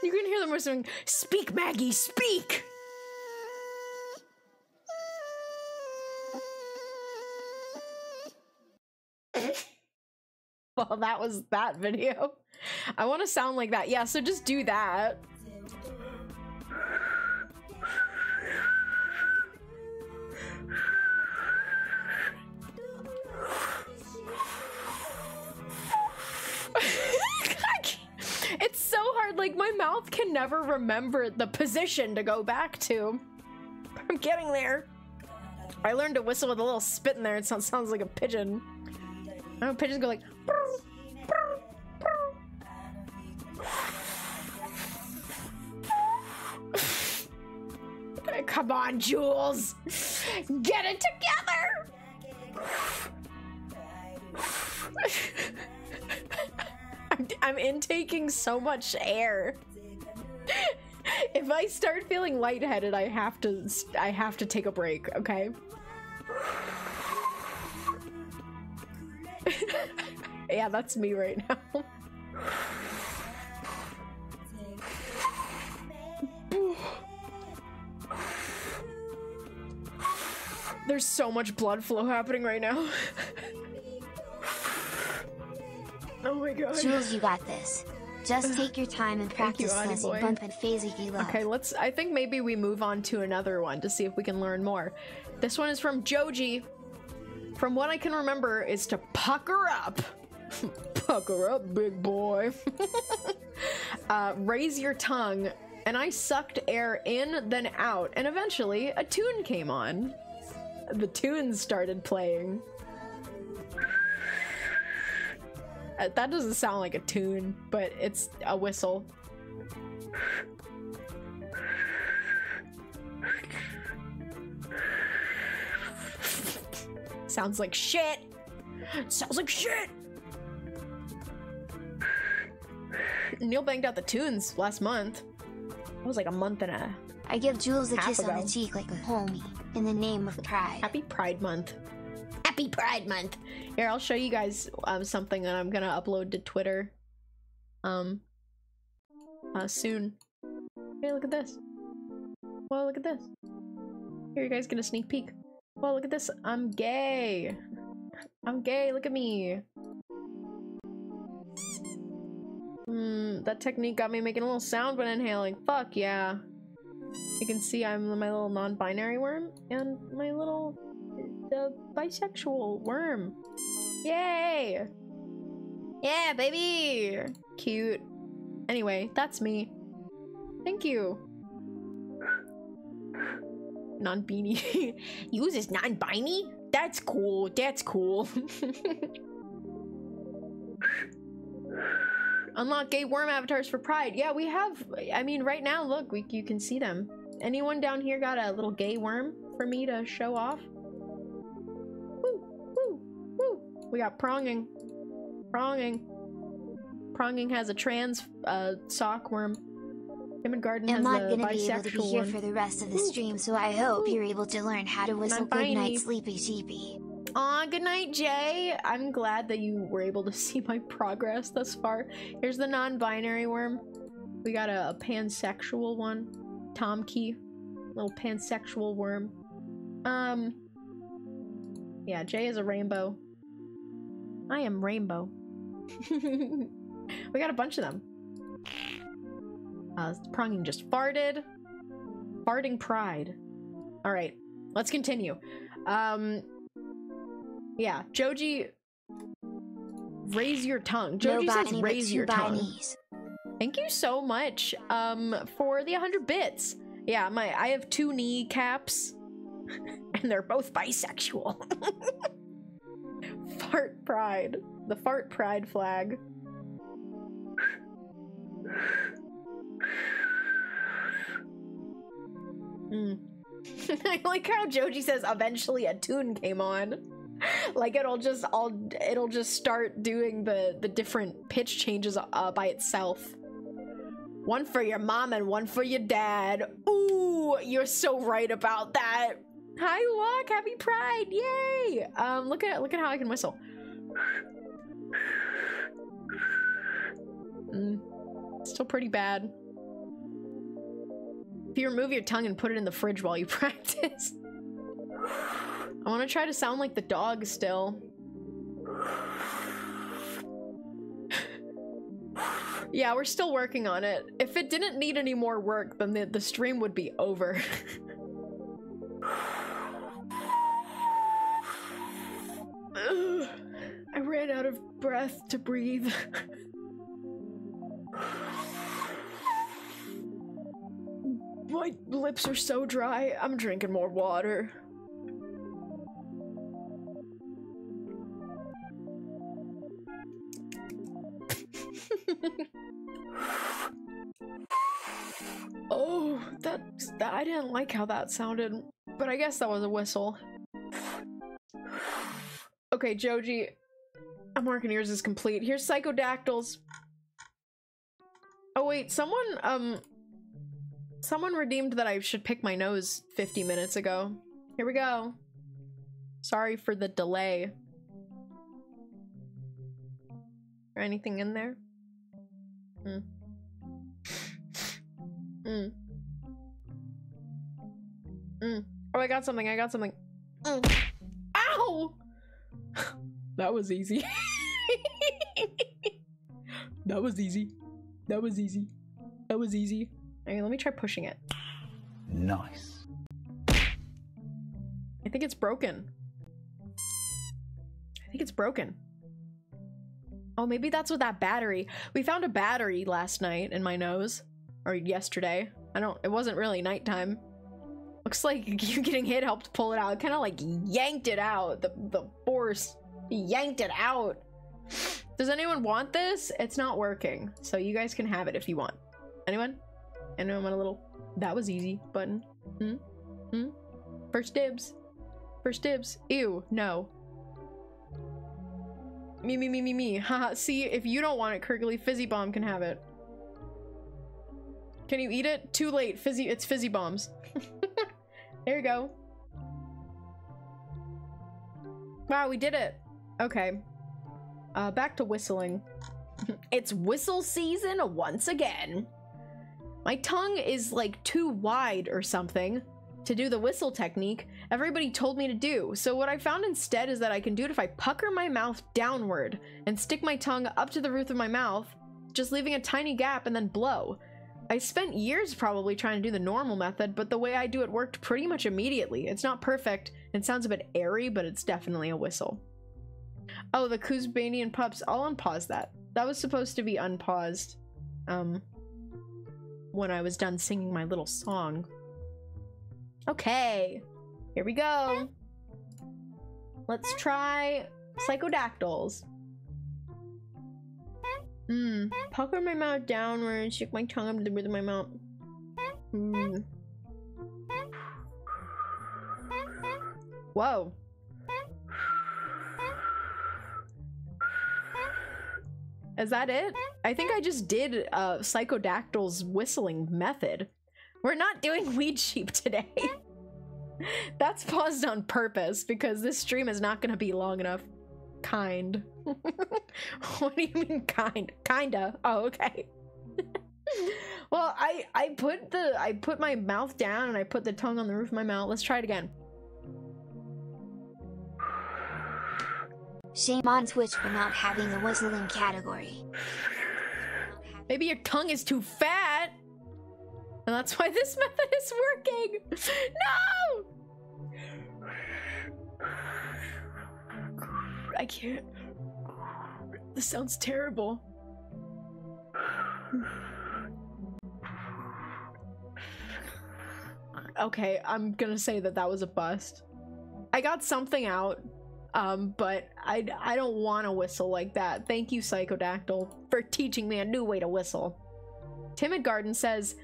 S3: You can hear them whispering, "Speak, Maggie, speak!" Well, that was that video. I want to sound like that. Yeah, so just do that. It's so hard, like my mouth can never remember the position to go back to. I'm getting there. I learned to whistle with a little spit in there. It sounds like a pigeon. I know pigeons go like. Come on, Jules. Get it together. I'm intaking so much air. If I start feeling lightheaded, I have to take a break, okay? Yeah, that's me right now. There's so much blood flow happening right now. Oh my god.
S1: Jules, you got this. Just take your time and practice Fuzzy Bump and Phasey Love.
S3: Okay, I think maybe we move on to another one to see if we can learn more. This one is from Joji. From what I can remember is to pucker up. Pucker up, big boy. Raise your tongue. And I sucked air in, then out, and eventually a tune came on. The tune started playing. That doesn't sound like a tune, but it's a whistle. Sounds like shit. Sounds like shit. Neil banged out the tunes last month. It was like a month and a
S1: I give Jules a
S3: half
S1: kiss
S3: ago.
S1: on the cheek like a homie, in the name of pride.
S3: Happy Pride Month. Happy Pride Month. Here, I'll show you guys something that I'm gonna upload to Twitter soon. Hey, look at this. Whoa, look at this. Here, you guys get a sneak peek. Whoa, look at this. I'm gay. I'm gay, look at me. That technique got me making a little sound when inhaling. Fuck yeah. You can see I'm my little non-binary worm and my little bisexual worm. Yay! Yeah, baby! Cute. Anyway, that's me. Thank you. Non-beanie. Use is non-binary? That's cool. That's cool. Unlock gay worm avatars for Pride. Yeah, we have. I mean, right now, look, you can see them. Anyone down here got a little gay worm for me to show off? Woo, woo, woo. We got Pronging. Pronging. Pronging has a trans sock worm. Him and Garden has
S1: I'm not
S3: the
S1: gonna be able to be
S3: bisexual
S1: here
S3: one.
S1: for the rest of the stream, so I hope you're able to learn how to whistle
S3: Non-binary.
S1: Good Night Sleepy Sheepy.
S3: Aw, good night, Jay. I'm glad that you were able to see my progress thus far. Here's the non-binary worm. We got a pansexual one. Tomkey. Little pansexual worm. Yeah, Jay is a rainbow. I am rainbow. We got a bunch of them. Pronging just farted. Farting pride. Alright, let's continue. Yeah, Joji, raise your tongue. Joji says raise your tongue. Thank you so much for the 100 bits. Yeah, I have 2 kneecaps and they're both bisexual. Fart pride. The fart pride flag. I like how Joji says eventually a tune came on. Like it'll just start doing the different pitch changes by itself. One for your mom and one for your dad. Ooh, you're so right about that. Hi, Walk. Happy Pride. Yay. Look at how I can whistle. Still pretty bad. If you remove your tongue and put it in the fridge while you practice. I want to try to sound like the dog still. Yeah, we're still working on it. If it didn't need any more work, then the stream would be over. Ugh, I ran out of breath to breathe. My lips are so dry. I'm drinking more water. Oh, that I didn't like how that sounded, but I guess that was a whistle. Okay, Joji, I'm marking yours as complete. Here's Psychodactyls. Oh wait, someone redeemed that I should pick my nose 50 minutes ago. Here we go. Sorry for the delay. Or anything in there? Oh, I got something, Ow! That was easy. That was easy. Okay, let me try pushing it.
S6: Nice.
S3: I think it's broken. Oh, maybe that's with that battery. We found a battery last night in my nose. Or yesterday. It wasn't really nighttime. Looks like you getting hit helped pull it out. It kind of like yanked it out. The force yanked it out. Does anyone want this? It's not working. So you guys can have it if you want. Anyone? Anyone want a little that was easy button? First dibs. Ew, no. Me. Haha, see, if you don't want it, Kirkly, Fizzy Bomb can have it. Can you eat it? Too late. It's Fizzy Bombs. There you go. Wow, we did it. Okay. Back to whistling. It's whistle season once again. My tongue is like too wide or something to do the whistle technique everybody told me to do. So what I found instead is that I can do it if I pucker my mouth downward and stick my tongue up to the roof of my mouth, just leaving a tiny gap and then blow. I spent years probably trying to do the normal method, but the way I do it worked pretty much immediately. It's not perfect. It sounds a bit airy, but it's definitely a whistle. Oh, the Kuzbanian pups. I'll unpause that. That was supposed to be unpaused when I was done singing my little song. Okay, here we go. Let's try Psychodactyls. Pucker my mouth downward, stick my tongue up to the roof of my mouth. Whoa. Is that it? I think I just did Psychodactyl's whistling method. We're not doing Weed Sheep today. That's paused on purpose because this stream is not gonna be long enough. Kind. What do you mean kind? Kinda. Oh, okay. Well, I put my mouth down and I put the tongue on the roof of my mouth. Let's try it again.
S1: Shame on Twitch for not having a whistling category.
S3: Maybe your tongue is too fat. And that's why this method is working. No! I can't. This sounds terrible. Okay, I'm gonna say that that was a bust. I got something out, but I don't want to whistle like that. Thank you, Psychodactyl, for teaching me a new way to whistle. Timid Garden says,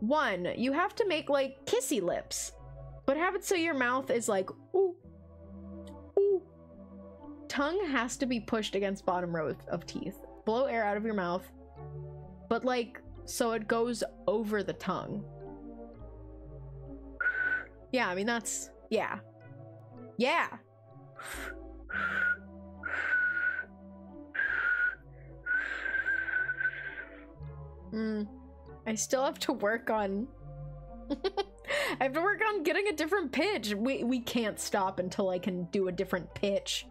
S3: 1, you have to make like kissy lips, but have it so your mouth is like ooh, ooh. Tongue has to be pushed against bottom row of teeth. Blow air out of your mouth, but like so it goes over the tongue. Yeah, I mean that's yeah. I still have to work on I have to work on getting a different pitch. We can't stop until I can do a different pitch.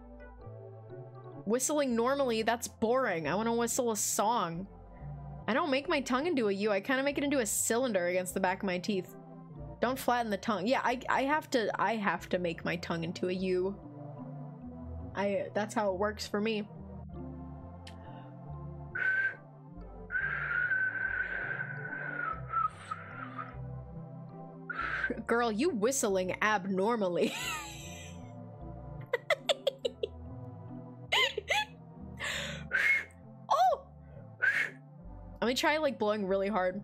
S3: Whistling normally, that's boring. I want to whistle a song. I don't make my tongue into a U. I kind of make it into a cylinder against the back of my teeth. Don't flatten the tongue. Yeah, I have to make my tongue into a U. That's how it works for me. Girl, you whistling abnormally. Oh! Let me try like blowing really hard.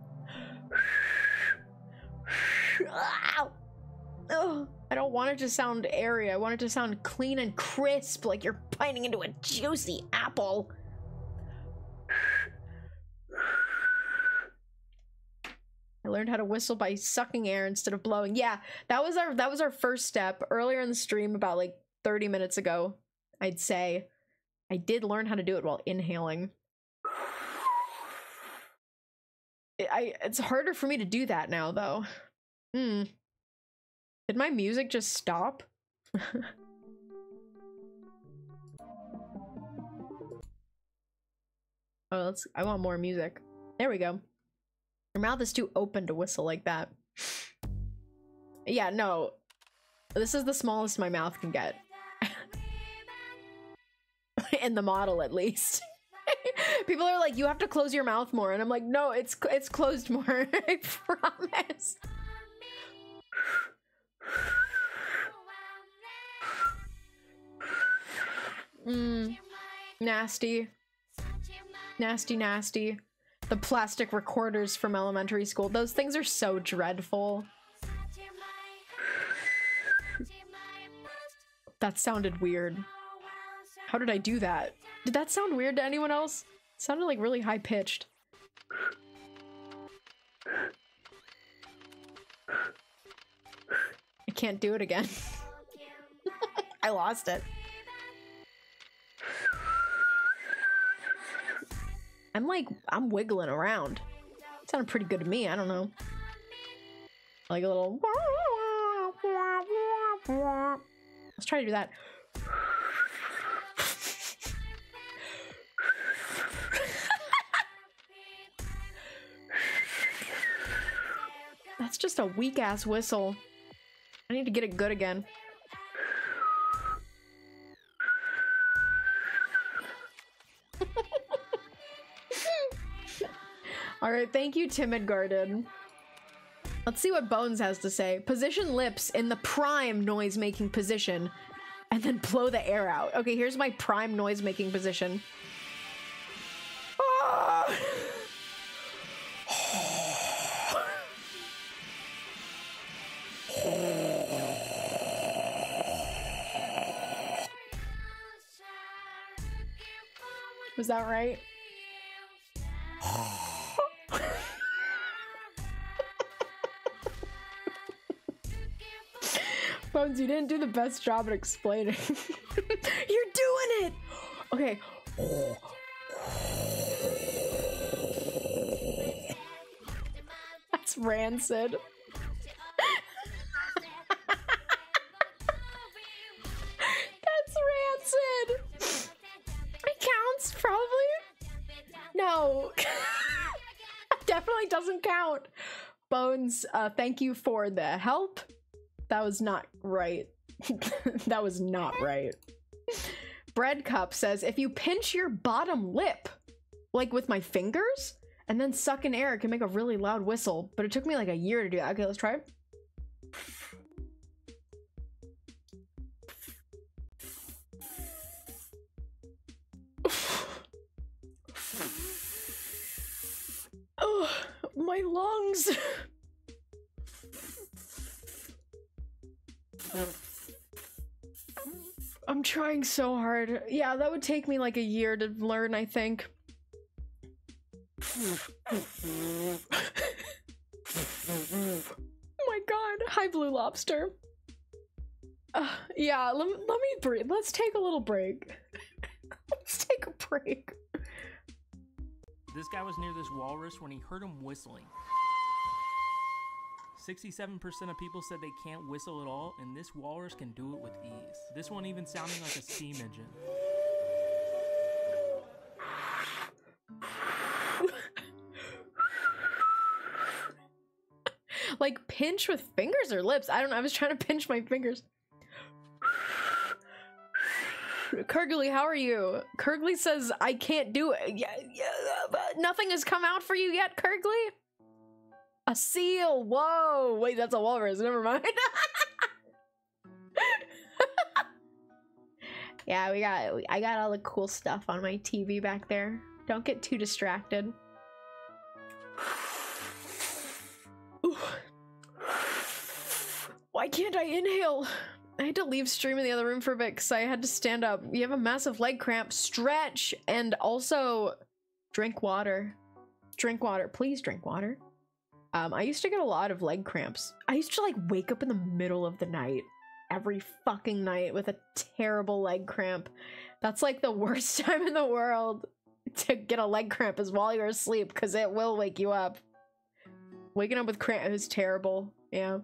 S3: Ugh, I don't want it to sound airy. I want it to sound clean and crisp, like you're biting into a juicy apple. I learned how to whistle by sucking air instead of blowing. Yeah, that was our first step earlier in the stream about like 30 minutes ago. I'd say I did learn how to do it while inhaling. It's harder for me to do that now though. Did my music just stop? Oh, I want more music. There we go. Your mouth is too open to whistle like that. Yeah, no. This is the smallest my mouth can get. In the model, at least. People are like, you have to close your mouth more. And I'm like, no, it's closed more. I promise. Nasty. Nasty, nasty. The plastic recorders from elementary school. Those things are so dreadful. That sounded weird. How did I do that? Did that sound weird to anyone else? It sounded like really high pitched. I can't do it again. I lost it. I'm wiggling around. It sounded pretty good to me, I don't know. Like a little... Let's try to do that. That's just a weak-ass whistle. I need to get it good again. Alright, thank you, Timid Garden. Let's see what Bones has to say. Position lips in the prime noise-making position, and then blow the air out. Okay, here's my prime noise-making position. Ah! Was that right? Bones, you didn't do the best job at explaining. You're doing it! Okay. That's rancid. That's rancid. It counts, probably. No. Definitely doesn't count. Bones, thank you for the help. That was not right. That was not right. Bread Cup says, if you pinch your bottom lip, like with my fingers, and then suck in air, it can make a really loud whistle. But it took me like a year to do that. Okay, let's try it. Oh, my lungs. I'm trying so hard. Yeah, that would take me like a year to learn, I think. Oh my god. Hi, Blue Lobster. Yeah, let me breathe. Let's take a little break. Let's take a break.
S4: This guy was near this walrus when he heard him whistling. 67% of people said they can't whistle at all, and this walrus can do it with ease. This one even sounding like a steam engine.
S3: pinch with fingers or lips? I don't know. I was trying to pinch my fingers. Kurgly, how are you? Kurgly says, I can't do it. Yeah, but nothing has come out for you yet, Kurgly? A seal. Whoa. Wait, that's a walrus. Never mind. Yeah, I got all the cool stuff on my TV back there. Don't get too distracted. Why can't I inhale? I had to leave stream in the other room for a bit because I had to stand up. You have a massive leg cramp, stretch, and also drink water. Drink water. Please drink water. I used to get a lot of leg cramps. I used to like wake up in the middle of the night every fucking night with a terrible leg cramp. That's like the worst time in the world to get a leg cramp is while you're asleep because it will wake you up. Waking up with cramp is terrible. Yeah.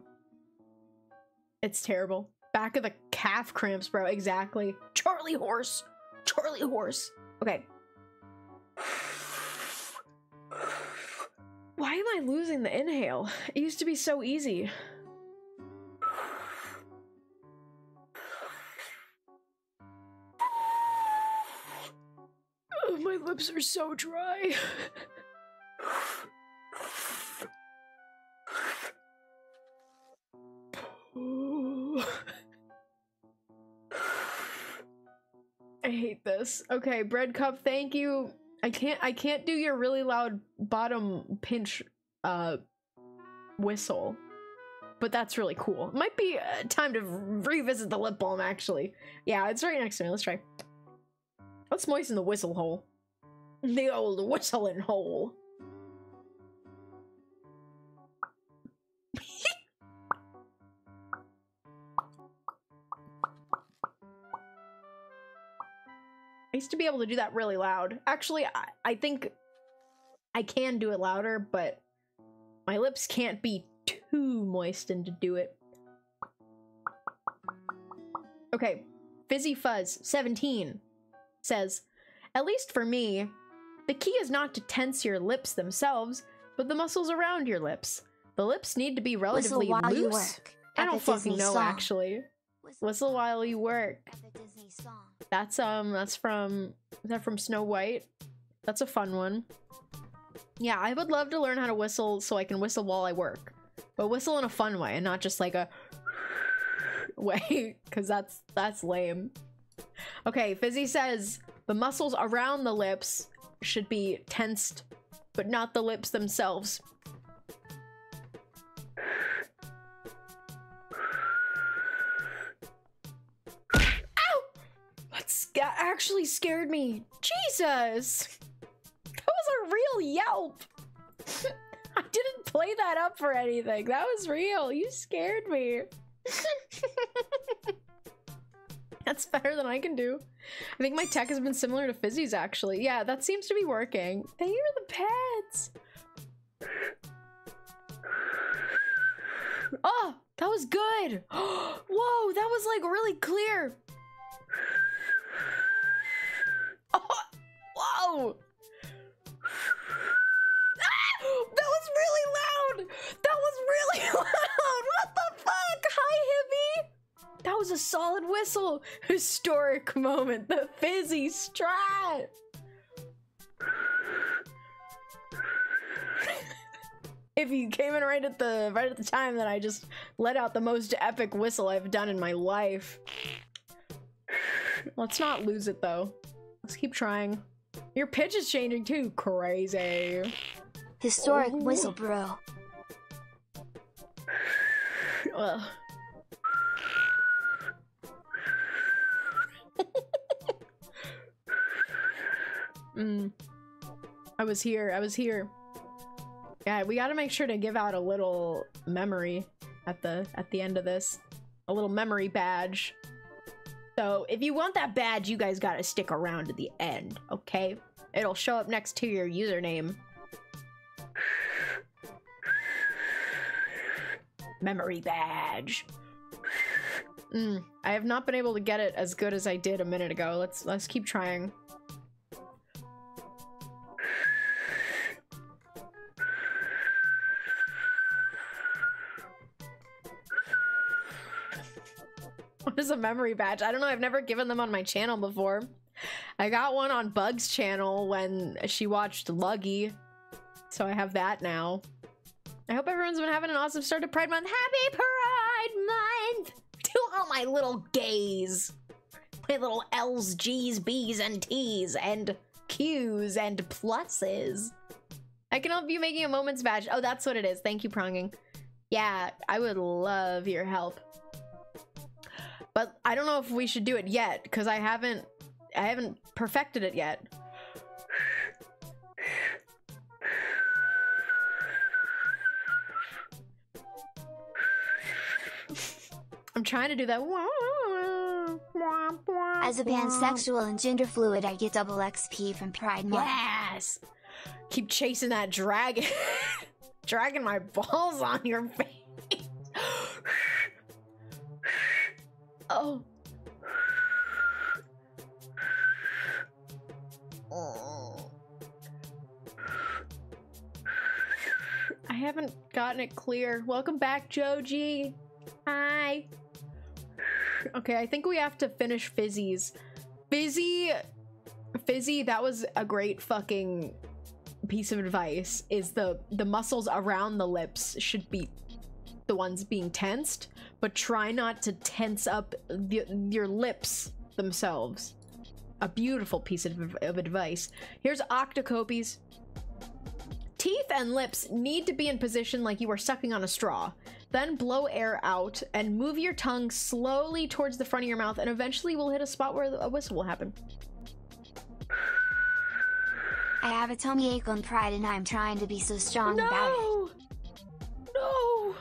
S3: It's terrible. Back of the calf cramps, bro. Exactly. Charlie horse. Charlie horse. Okay. Why am I losing the inhale? It used to be so easy. Oh, my lips are so dry. I hate this. Okay, Bread Cup, thank you. I can't do your really loud bottom pinch whistle, but that's really cool. Might be time to revisit the lip balm, actually. Yeah, it's right next to me. Let's try. Let's moisten the whistle hole. The old whistling hole. I used to be able to do that really loud. Actually, I think I can do it louder, but my lips can't be too moistened to do it. Okay, Fizzy Fuzz 17 says, at least for me, the key is not to tense your lips themselves, but the muscles around your lips. The lips need to be relatively
S1: Whistle while
S3: loose.
S1: you work.
S3: I
S1: At
S3: don't
S1: the
S3: fucking
S1: Disney
S3: know,
S1: song.
S3: actually. Whistle while you work.
S1: At the Disney song.
S3: That's from, is that from Snow White? That's a fun one. Yeah, I would love to learn how to whistle so I can whistle while I work. But whistle in a fun way and not just like a way, because that's lame. Okay, Fizzy says the muscles around the lips should be tensed, but not the lips themselves. That actually scared me. Jesus! That was a real yelp. I didn't play that up for anything. That was real. You scared me. That's better than I can do. I think my tech has been similar to Fizzy's, actually. Yeah, that seems to be working. Thank you for the pets. Oh, that was good. Whoa, that was like really clear. Oh, whoa! Ah, that was really loud! That was really loud! What the fuck? Hi, Hippie! That was a solid whistle! Historic moment, the Fizzy strat! If you came in right at the time that I just let out the most epic whistle I've done in my life. Let's not lose it though. Let's keep trying. Your pitch is changing too. Crazy.
S1: Historic whistle, bro.
S3: Ugh. I was here. Yeah, we gotta make sure to give out a little memory at the end of this. A little memory badge. So if you want that badge, you guys gotta stick around to the end, okay? It'll show up next to your username. Memory badge. I have not been able to get it as good as I did a minute ago. Let's keep trying. as a memory badge. I don't know, I've never given them on my channel before. I got one on Bug's channel when she watched Luggy, so I have that now. I hope everyone's been having an awesome start to Pride Month. Happy Pride Month to all my little gays. My little L's, G's, B's, and T's, and Q's, and pluses. I can help you making a moments badge. Oh, that's what it is. Thank you, Pronging. Yeah, I would love your help. But I don't know if we should do it yet, because I haven't perfected it yet. I'm trying to do that.
S1: As a pansexual and gender fluid, I get double XP from Pride Month.
S3: Yes! Keep chasing that dragon. Dragging my balls on your face. Oh. Oh. I haven't gotten it clear. Welcome back, Joji. Hi. Okay, I think we have to finish Fizzy's. Fizzy, that was a great fucking piece of advice, is the muscles around the lips should be the ones being tensed, but try not to tense up your lips themselves. A beautiful piece of advice. Here's Octocopies. Teeth and lips need to be in position like you are sucking on a straw. Then blow air out and move your tongue slowly towards the front of your mouth, and eventually we'll hit a spot where a whistle will happen.
S1: I have a tummy ache on Pride and I'm trying to be so strong about it.
S3: No!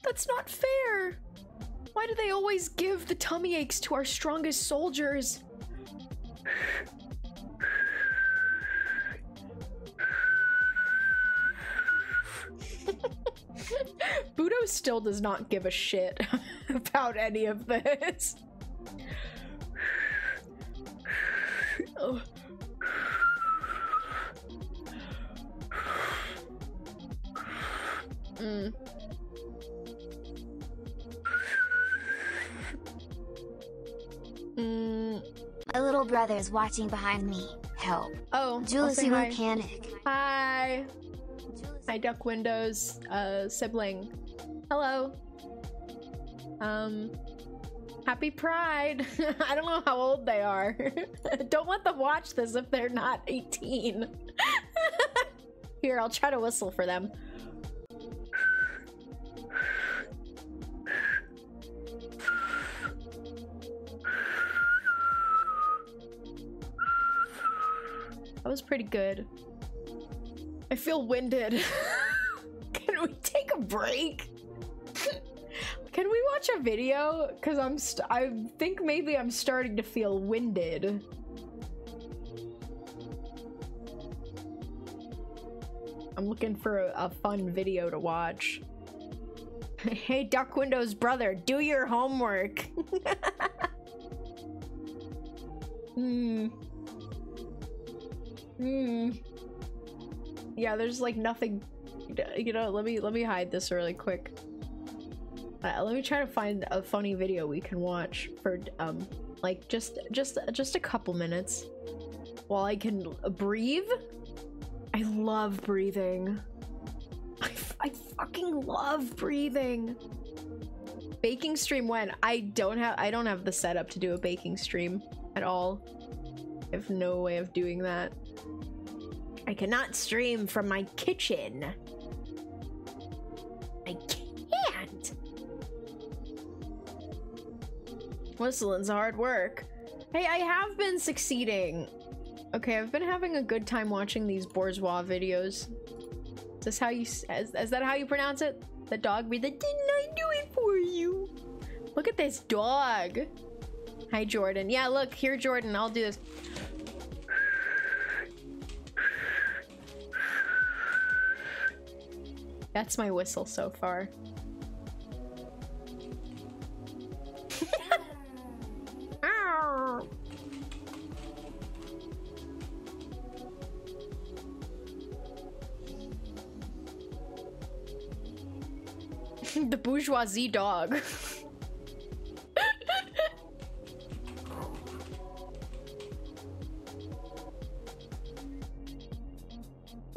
S3: That's not fair! Why do they always give the tummy aches to our strongest soldiers? Budo still does not give a shit about any of this. Oh.
S1: My little brother's watching behind me. Help.
S3: Oh,
S1: Julie Mechanic.
S3: Hi. Hi, Duck Windows, sibling. Hello. Happy Pride. I don't know how old they are. Don't let them watch this if they're not 18. Here, I'll try to whistle for them. That was pretty good. I feel winded. Can we take a break? Can we watch a video? Cause I think maybe I'm starting to feel winded. I'm looking for a fun video to watch. Hey, Duck Windows brother, do your homework. Yeah, there's like nothing, you know, let me hide this really quick. Let me try to find a funny video we can watch for like just a couple minutes while I can breathe. I love breathing. I fucking love breathing. Baking stream when? I don't have the setup to do a baking stream at all. I have no way of doing that. I cannot stream from my kitchen. I can't. Whistling's hard work. Hey, I have been succeeding. Okay, I've been having a good time watching these bourgeois videos. Is this how you, is that how you pronounce it? The dog breathe, didn't I do it for you? Look at this dog. Hi, Jordan. Yeah, look, here, Jordan, I'll do this. That's my whistle so far. The bourgeoisie dog.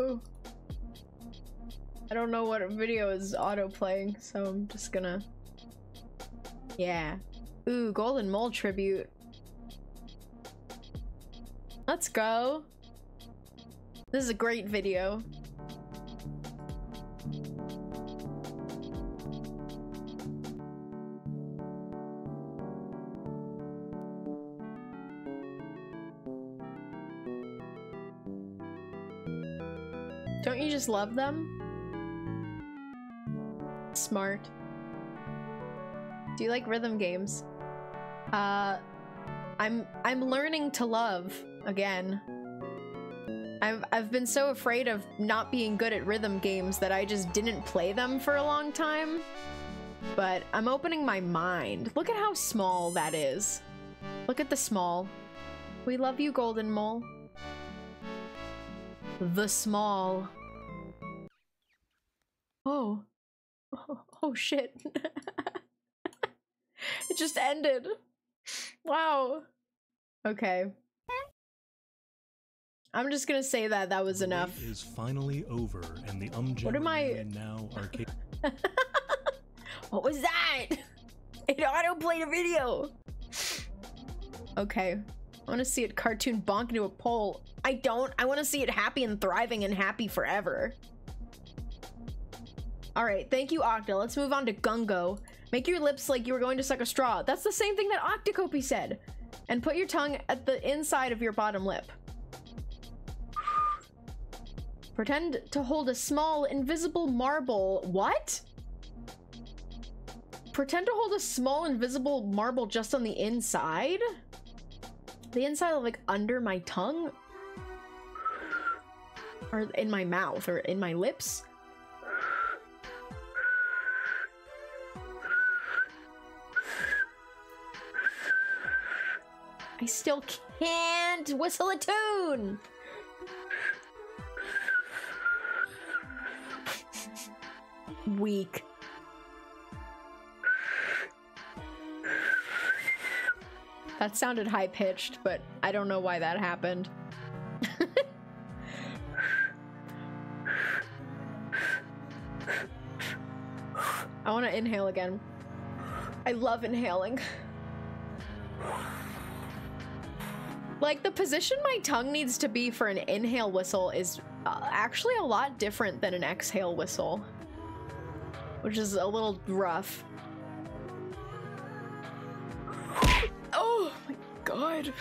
S3: Ooh. I don't know what video is auto-playing, so I'm just gonna... Yeah. Ooh, Golden Mole tribute. Let's go. This is a great video. Don't you just love them? Smart. Do you like rhythm games? I'm learning to love again. I've been so afraid of not being good at rhythm games that I just didn't play them for a long time. But I'm opening my mind. Look at how small that is. Look at the small. We love you, Golden Mole. The small. Oh. Oh shit. It just ended. Wow. Okay. I'm just gonna say that that was enough.
S7: Is finally over, and the
S3: What am I
S7: now arcade.
S3: What was that? It auto-played a video. Okay. I want to see it cartoon bonk into a pole. I don't. I want to see it happy and thriving and happy forever. Alright, thank you, Octa. Let's move on to Gungo. Make your lips like you were going to suck a straw. That's the same thing that Octocopy said. And put your tongue at the inside of your bottom lip. Pretend to hold a small, invisible marble. What? Pretend to hold a small, invisible marble just on the inside? The inside, like, under my tongue? Or in my mouth, or in my lips? I still can't whistle a tune! Weak. That sounded high-pitched, but I don't know why that happened. I want to inhale again. I love inhaling. Like, the position my tongue needs to be for an inhale whistle is actually a lot different than an exhale whistle, which is a little rough. Oh my god.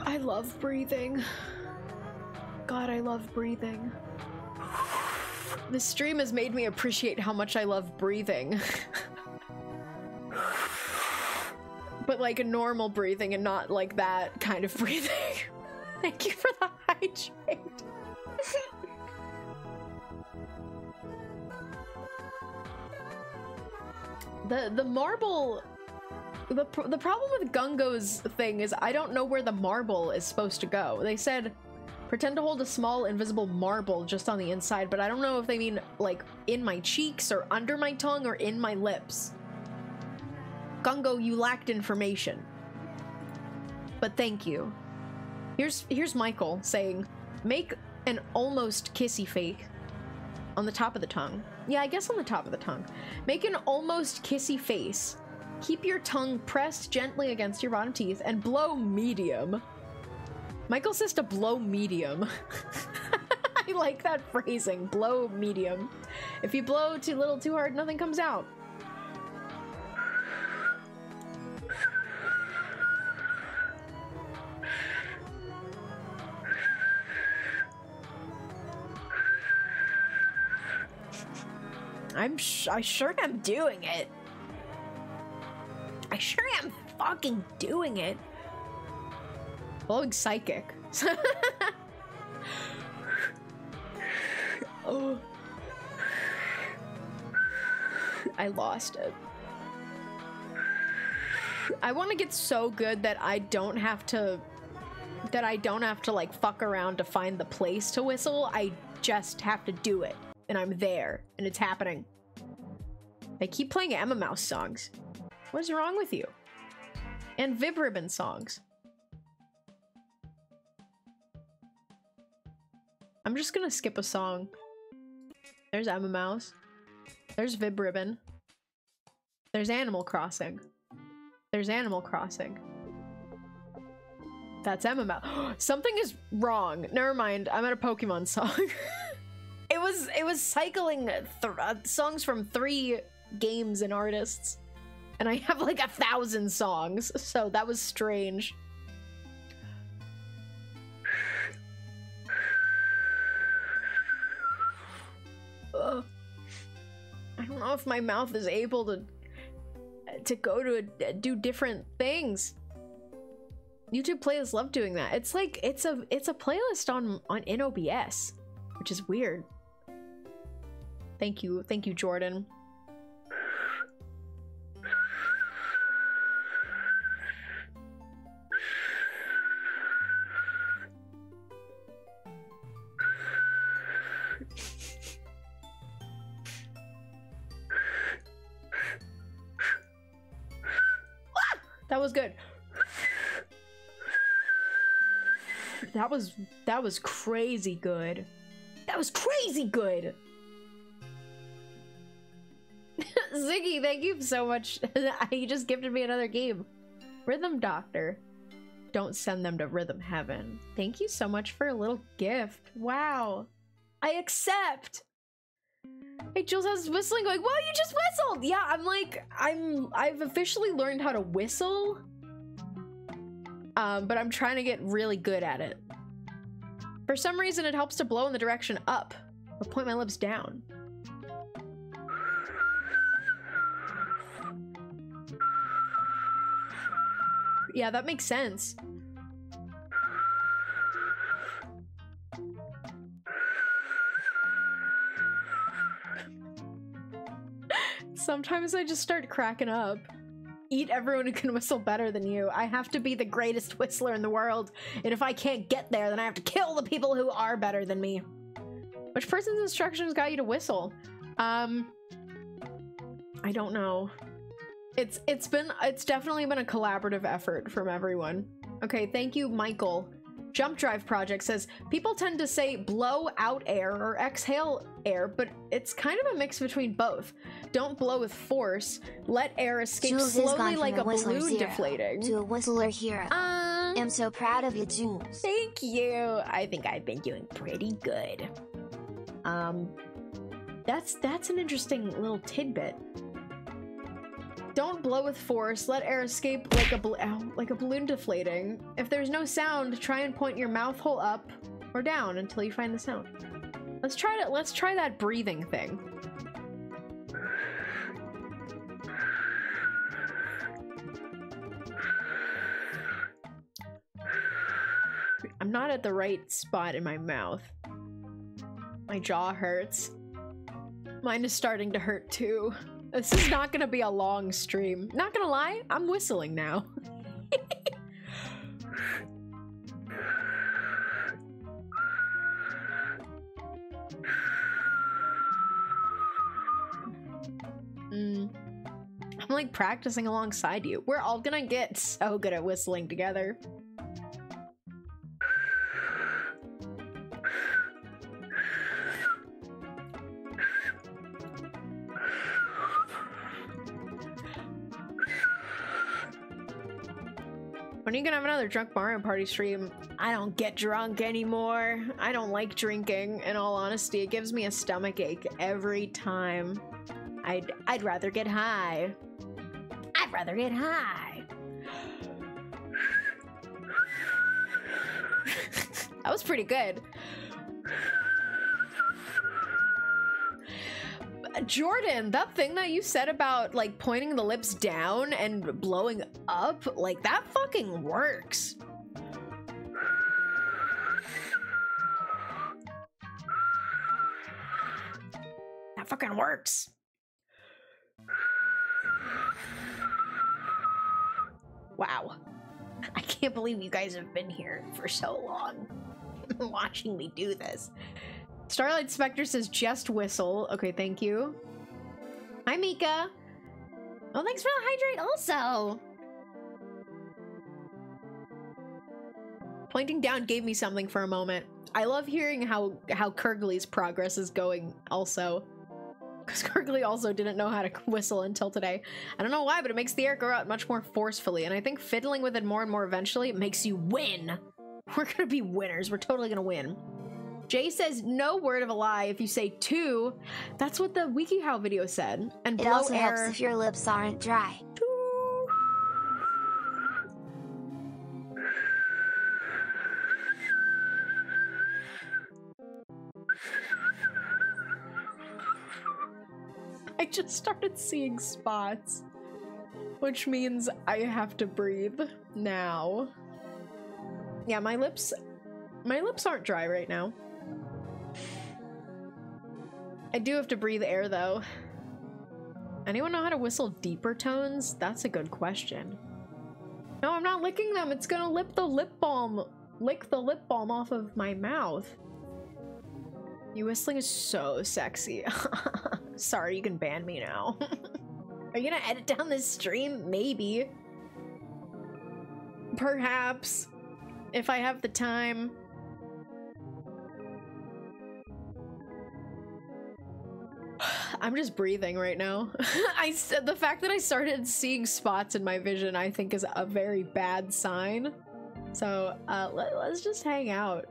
S3: I love breathing. God, I love breathing. This stream has made me appreciate how much I love breathing. But like a normal breathing and not like that kind of breathing. Thank you for the hydrate. The marble... The problem with Gungo's thing is I don't know where the marble is supposed to go. They said, pretend to hold a small invisible marble just on the inside, but I don't know if they mean like in my cheeks or under my tongue or in my lips. Gungo, you lacked information. But thank you. Here's Michael saying, make an almost kissy face on the top of the tongue. Yeah, I guess on the top of the tongue. Make an almost kissy face. Keep your tongue pressed gently against your bottom teeth and blow medium. Michael says to blow medium. I like that phrasing, blow medium. If you blow too little, too hard, nothing comes out. I sure am doing it. I sure am fucking doing it. Blowing psychic. Oh. I lost it. I want to get so good that I don't have to like fuck around to find the place to whistle. I just have to do it. And I'm there. And it's happening. I keep playing Emma Mouse songs. What's wrong with you? And Vib Ribbon songs. I'm just gonna skip a song. There's Emma Mouse. There's Vib Ribbon. There's Animal Crossing. There's Animal Crossing. That's Emma Mouse. Something is wrong. Never mind. I'm at a Pokemon song. It was cycling songs from 3 games and artists. And I have like 1,000 songs, so that was strange. Ugh. I don't know if my mouth is able to go to do different things. YouTube playlists love doing that. It's like it's a playlist on in OBS, which is weird. Thank you, Jordan. That was good. That was crazy good. That was crazy good. Ziggy, thank you so much. You just gifted me another game. Rhythm Doctor. Don't send them to Rhythm Heaven. Thank you so much for a little gift. Wow. I accept. Hey, Jules has whistling going, well, you just whistled! Yeah, I've officially learned how to whistle. But I'm trying to get really good at it. For some reason, it helps to blow in the direction up. I'll point my lips down. Yeah, that makes sense. Sometimes I just start cracking up. Eat everyone who can whistle better than you. I have to be the greatest whistler in the world, and if I can't get there, then I have to kill the people who are better than me. Which person's instructions got you to whistle? I don't know. It's definitely been a collaborative effort from everyone. Okay, thank you, Michael. Jump Drive Project says, people tend to say blow out air or exhale air, but it's kind of a mix between both. Don't blow with force. Let air escape
S1: Jules
S3: slowly like a
S1: Whistler
S3: balloon
S1: Zero
S3: deflating.
S1: to a Whistler hero. I'm so proud of you, Jules.
S3: Thank you. I think I've been doing pretty good. That's an interesting little tidbit. Don't blow with force. Let air escape like a balloon deflating. If there's no sound, try and point your mouth hole up or down until you find the sound. Let's try that breathing thing. I'm not at the right spot in my mouth. My jaw hurts. Mine is starting to hurt too. This is not gonna be a long stream. Not gonna lie, I'm whistling now. I'm like practicing alongside you. We're all gonna get so good at whistling together. When are you gonna have another Drunk Mario Party stream? I don't get drunk anymore. I don't like drinking. In all honesty, it gives me a stomach ache every time. I'd rather get high. I'd rather get high. That was pretty good. Jordan, that thing that you said about like pointing the lips down and blowing up, like that fucking works. That fucking works. Wow. I can't believe you guys have been here for so long watching me do this. Starlight Spectre says just whistle. Okay, thank you. Hi, Mika. Oh, thanks for the hydrate also. Pointing down gave me something for a moment. I love hearing how Kurgley's progress is going also. Because Kurgley also didn't know how to whistle until today. I don't know why, but it makes the air go out much more forcefully, and I think fiddling with it more and more eventually, it makes you win. We're gonna be winners. We're totally gonna win. Jay says, no word of a lie if you say 2. That's what the WikiHow video said. And
S1: It
S3: blow
S1: also
S3: air.
S1: helps if your lips aren't dry.
S3: I just started seeing spots, which means I have to breathe now. Yeah, my lips aren't dry right now. I do have to breathe air though. Anyone know how to whistle deeper tones? That's a good question. No, I'm not licking them. It's gonna lick the lip balm off of my mouth. You whistling is so sexy. Sorry, you can ban me now. Are you gonna edit down this stream? Maybe. Perhaps. If I have the time. I'm just breathing right now. The fact that I started seeing spots in my vision, I think, is a very bad sign. So, let's just hang out.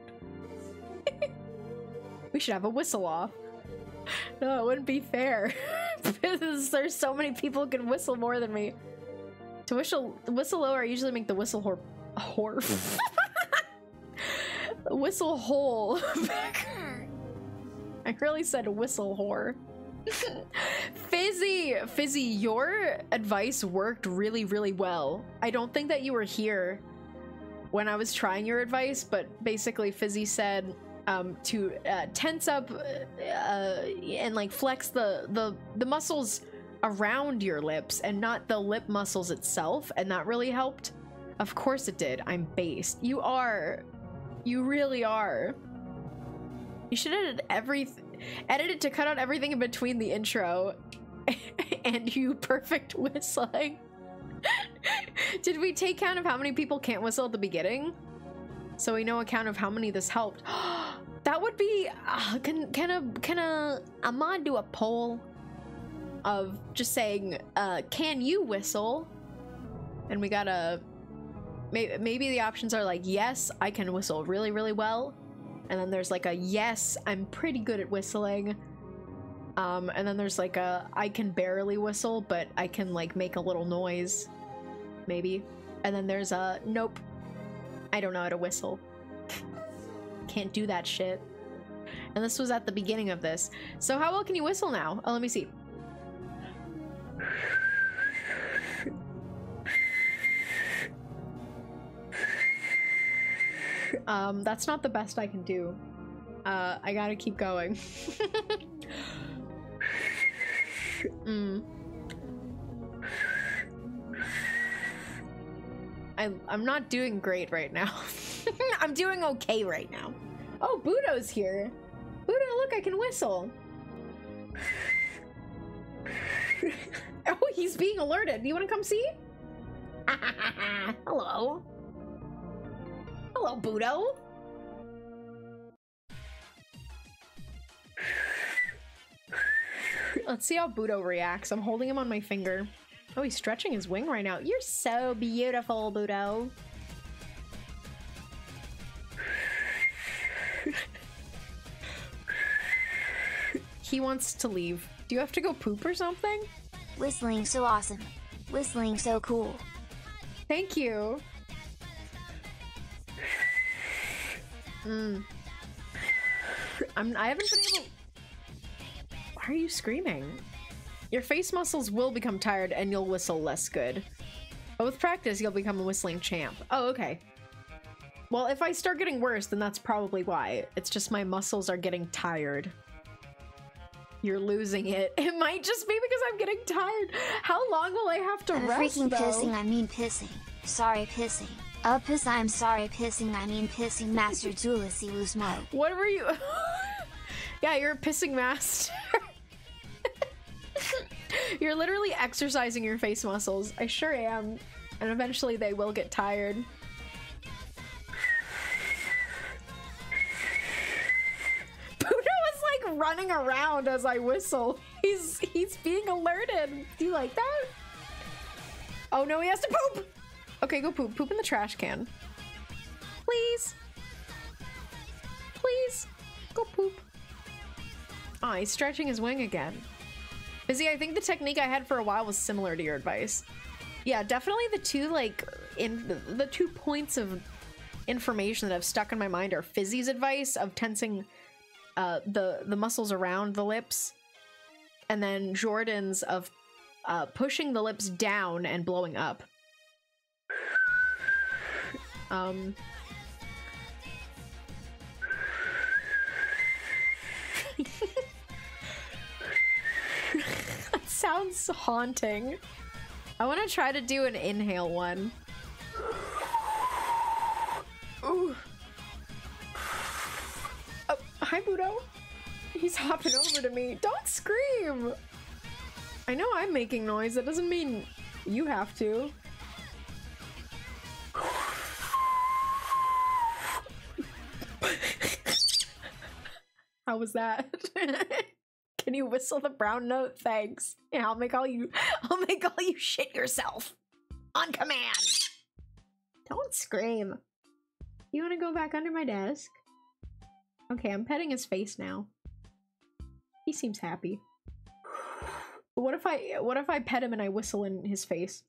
S3: We should have a whistle off. No, it wouldn't be fair. Because there's so many people who can whistle more than me. To whistle lower, I usually make the whistle whistle hole. I really said whistle whore. Fizzy, your advice worked really, really well. I don't think that you were here when I was trying your advice, but basically Fizzy said to tense up and like flex the muscles around your lips and not the lip muscles itself, and that really helped. Of course it did. I'm based. You really are. You should edit it to cut out everything in between the intro and you perfect whistling. Did we take count of how many people can't whistle at the beginning? So we know a count of how many this helped. That would be, can a mod do a poll of just saying, can you whistle? And we gotta, maybe the options are like, yes, I can whistle really, really well. And then there's like a, yes, I'm pretty good at whistling. And then there's like a, I can barely whistle, but I can like make a little noise, maybe. And then there's a, nope, I don't know how to whistle. Can't do that shit. And this was at the beginning of this. So how well can you whistle now? Oh, let me see. That's not the best I can do. I gotta keep going. I'm not doing great right now. I'm doing okay right now. Oh, Budo's here. Budo, look, I can whistle. Oh, he's being alerted. Do you want to come see? Hello. Hello, Budo. Let's see how Budo reacts. I'm holding him on my finger. Oh, he's stretching his wing right now. You're so beautiful, Budo. He wants to leave. Do you have to go poop or something?
S1: Whistling so awesome. Whistling so cool.
S3: Thank you. I haven't been able... Why are you screaming? Your face muscles will become tired and you'll whistle less good. But with practice, you'll become a whistling champ. Oh, okay. Well, if I start getting worse, then that's probably why. It's just my muscles are getting tired. You're losing it. It might just be because I'm getting tired. How long will I have to
S1: I'm
S3: rest,
S1: freaking
S3: though?
S1: pissing, I mean pissing. Sorry, pissing. Piss, I'm sorry, pissing, I mean pissing, Master Zulisi Luzmo.
S3: What were you? Yeah, you're a pissing master. You're literally exercising your face muscles. I sure am. And eventually they will get tired. running around as I whistle. He's being alerted. Do you like that? Oh no, he has to poop. Okay, go poop. Poop in the trash can. Please. Please. Go poop. Oh, he's stretching his wing again. Busy, I think the technique I had for a while was similar to your advice. Yeah, definitely the two, like, the 2 points of information that have stuck in my mind are Fizzy's advice of tensing the muscles around the lips, and then Jordan's of pushing the lips down and blowing up. That sounds haunting. I want to try to do an inhale one. Ooh. Oh, hi, Budo. He's hopping over to me. Don't scream. I know I'm making noise. That doesn't mean you have to. How was that? Can you whistle the brown note? Thanks. Yeah, I'll make all you shit yourself. On command. Don't scream. You want to go back under my desk? Okay, I'm petting his face now. He seems happy. But what if I pet him and I whistle in his face?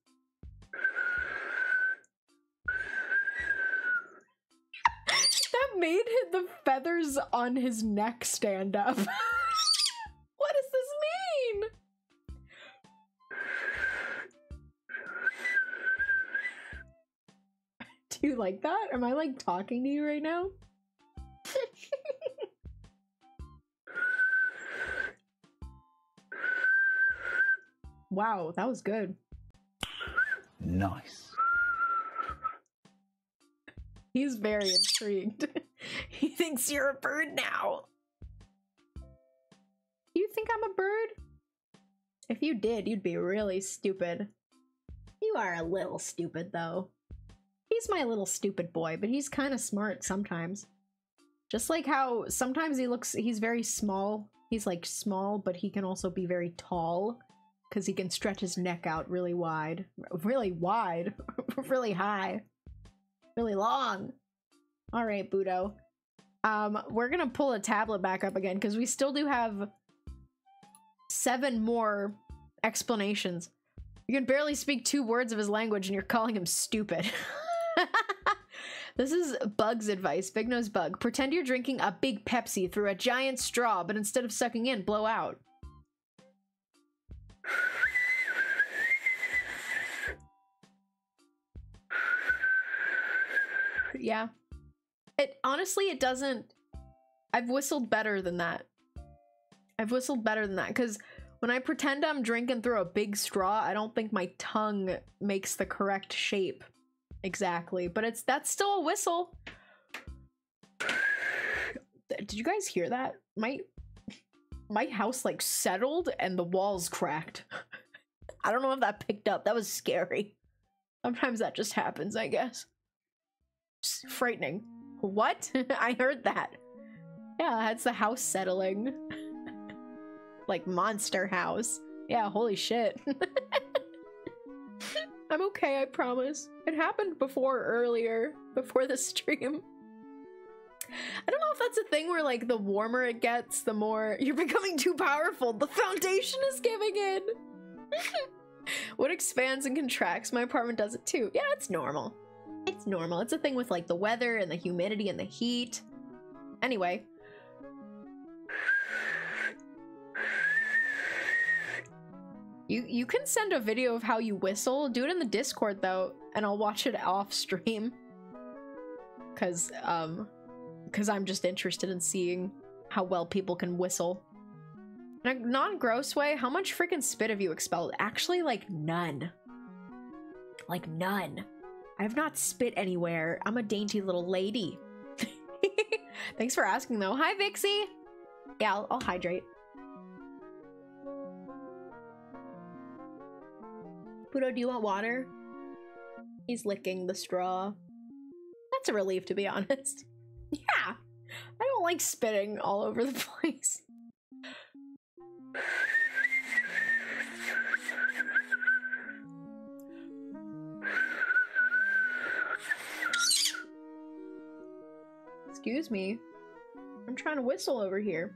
S3: That made the feathers on his neck stand up. What does this mean? Do you like that? Am I like talking to you right now? Wow, that was good.
S6: Nice.
S3: He's very intrigued. He thinks you're a bird now. You think I'm a bird? If you did, you'd be really stupid. You are a little stupid, though. He's my little stupid boy, but he's kind of smart sometimes. Just like how sometimes he's very small. He's like small, but he can also be very tall. Because he can stretch his neck out really wide. Really wide. Really high. Really long. Alright, Budo. We're gonna pull a tablet back up again, because we still do have 7 more explanations. You can barely speak 2 words of his language and you're calling him stupid. This is Bug's advice. Big Nose Bug. Pretend you're drinking a big Pepsi through a giant straw, but instead of sucking in, blow out. Yeah. Honestly, it doesn't... I've whistled better than that. Because when I pretend I'm drinking through a big straw, I don't think my tongue makes the correct shape. Exactly. But that's still a whistle. Did you guys hear that? My house, like, settled and the walls cracked. I don't know if that picked up. That was scary. Sometimes that just happens, I guess. Just frightening. What? I heard that. Yeah, that's the house settling. Like Monster House. Yeah, holy shit. I'm okay, I promise. It happened earlier, before the stream. I don't know if that's a thing where, like, the warmer it gets, the more you're becoming too powerful. The foundation is giving in. What expands and contracts? My apartment does it too. Yeah, it's normal. It's normal. It's a thing with, like, the weather and the humidity and the heat. Anyway. You can send a video of how you whistle. Do it in the Discord, though, and I'll watch it off stream. Because I'm just interested in seeing how well people can whistle. In a non-gross way, how much freaking spit have you expelled? Actually, like, none. Like, none. I have not spit anywhere. I'm a dainty little lady. Thanks for asking, though. Hi, Vixie! Yeah, I'll hydrate. Budo, do you want water? He's licking the straw. That's a relief, to be honest. Yeah! I don't like spitting all over the place. Excuse me. I'm trying to whistle over here.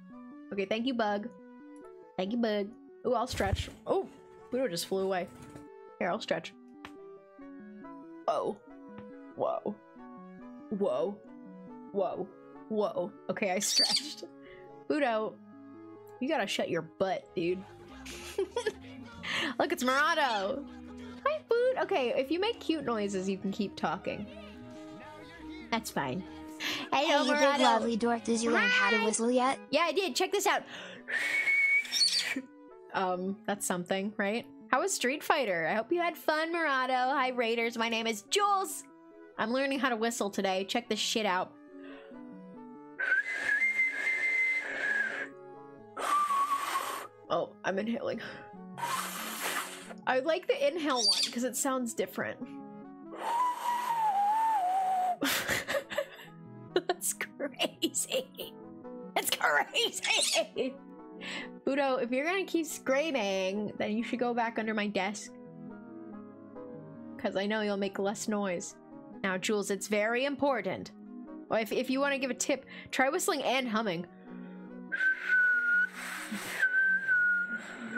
S3: Okay, thank you, Bug. Thank you, Bug. Ooh, I'll stretch. Oh, Budo just flew away. Here, I'll stretch. Whoa. Whoa. Whoa. Whoa. Whoa. Okay, I stretched. Budo, you gotta shut your butt, dude. Look, it's Murado. Hi, Boot. Okay, if you make cute noises, you can keep talking. That's fine.
S1: Hey, you big lovely dork, did you learn how to whistle yet?
S3: Yeah, I did. Check this out. That's something, right? How was Street Fighter? I hope you had fun, Murado. Hi, Raiders. My name is Jules. I'm learning how to whistle today. Check this shit out. Oh, I'm inhaling. I like the inhale one because it sounds different. That's crazy. That's crazy. Budo, if you're gonna keep screaming, then you should go back under my desk. Because I know you'll make less noise. Now, Jules, it's very important. Well, if you want to give a tip, try whistling and humming.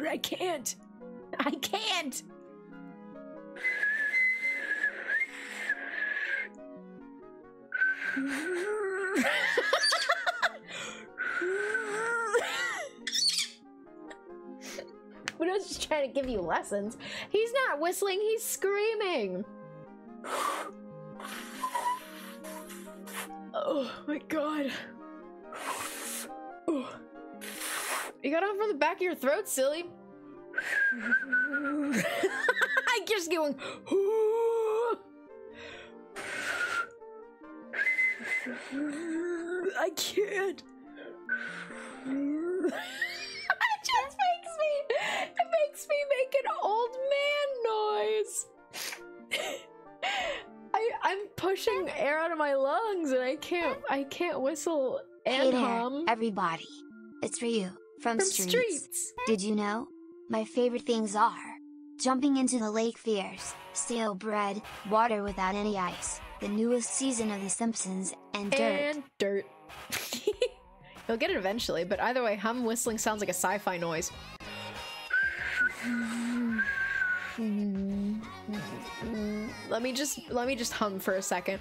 S3: I can't. I can't. Budo's just trying to give you lessons. He's not whistling, he's screaming. Oh my god. Oh. You got on from the back of your throat, silly. I just going. I can't. It just makes me make an old man noise. I'm pushing air out of my lungs and I can't whistle and
S1: Hey there,
S3: hum.
S1: everybody. It's Ryu from Streets.
S3: Streets.
S1: Did you know? My favorite things are jumping into the lake fierce, stale bread, water without any ice, the newest season of The Simpsons, and dirt.
S3: And dirt. You'll get it eventually, but either way, hum whistling sounds like a sci-fi noise. Let me just hum for a second.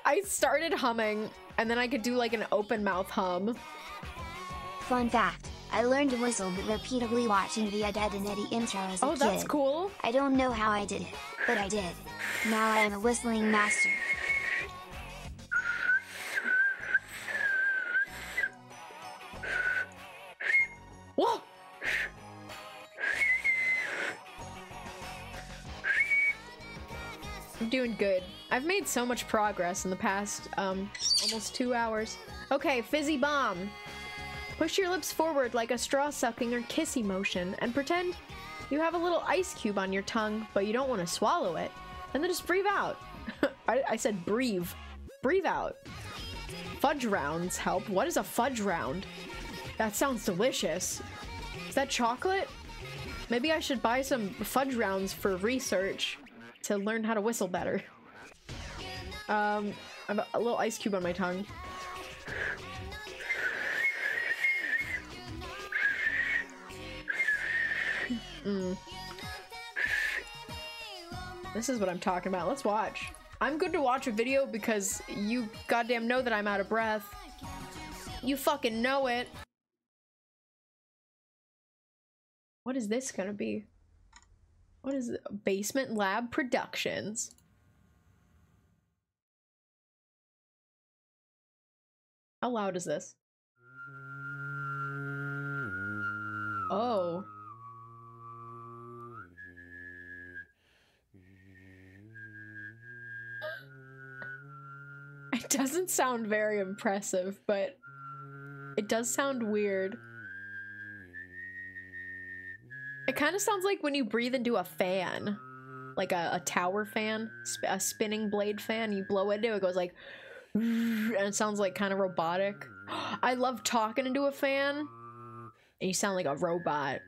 S3: I started humming, and then I could do like an open mouth hum.
S1: Fun fact, I learned to whistle repeatedly watching the Ed, Edd n Eddy intro as a kid.
S3: Oh, that's cool.
S1: I don't know how I did it, but I did. Now I am a whistling master.
S3: Whoa! I'm doing good. I've made so much progress in the past, almost 2 hours. Okay, Fizzy Bomb. Push your lips forward like a straw sucking or kissy motion and pretend you have a little ice cube on your tongue, but you don't want to swallow it. And then just breathe out. I said breathe. Breathe out. Fudge rounds help. What is a fudge round? That sounds delicious. Is that chocolate? Maybe I should buy some fudge rounds for research to learn how to whistle better. I have a little ice cube on my tongue. This is what I'm talking about. Let's watch. I'm good to watch a video because you goddamn know that I'm out of breath. You fucking know it. What is this gonna be? What is it? Basement Lab Productions. How loud is this? Oh. It doesn't sound very impressive, but it does sound weird. It kind of sounds like when you breathe into a fan, like a tower fan, a spinning blade fan. You blow into it, it goes like, and it sounds like kind of robotic. I love talking into a fan, and you sound like a robot.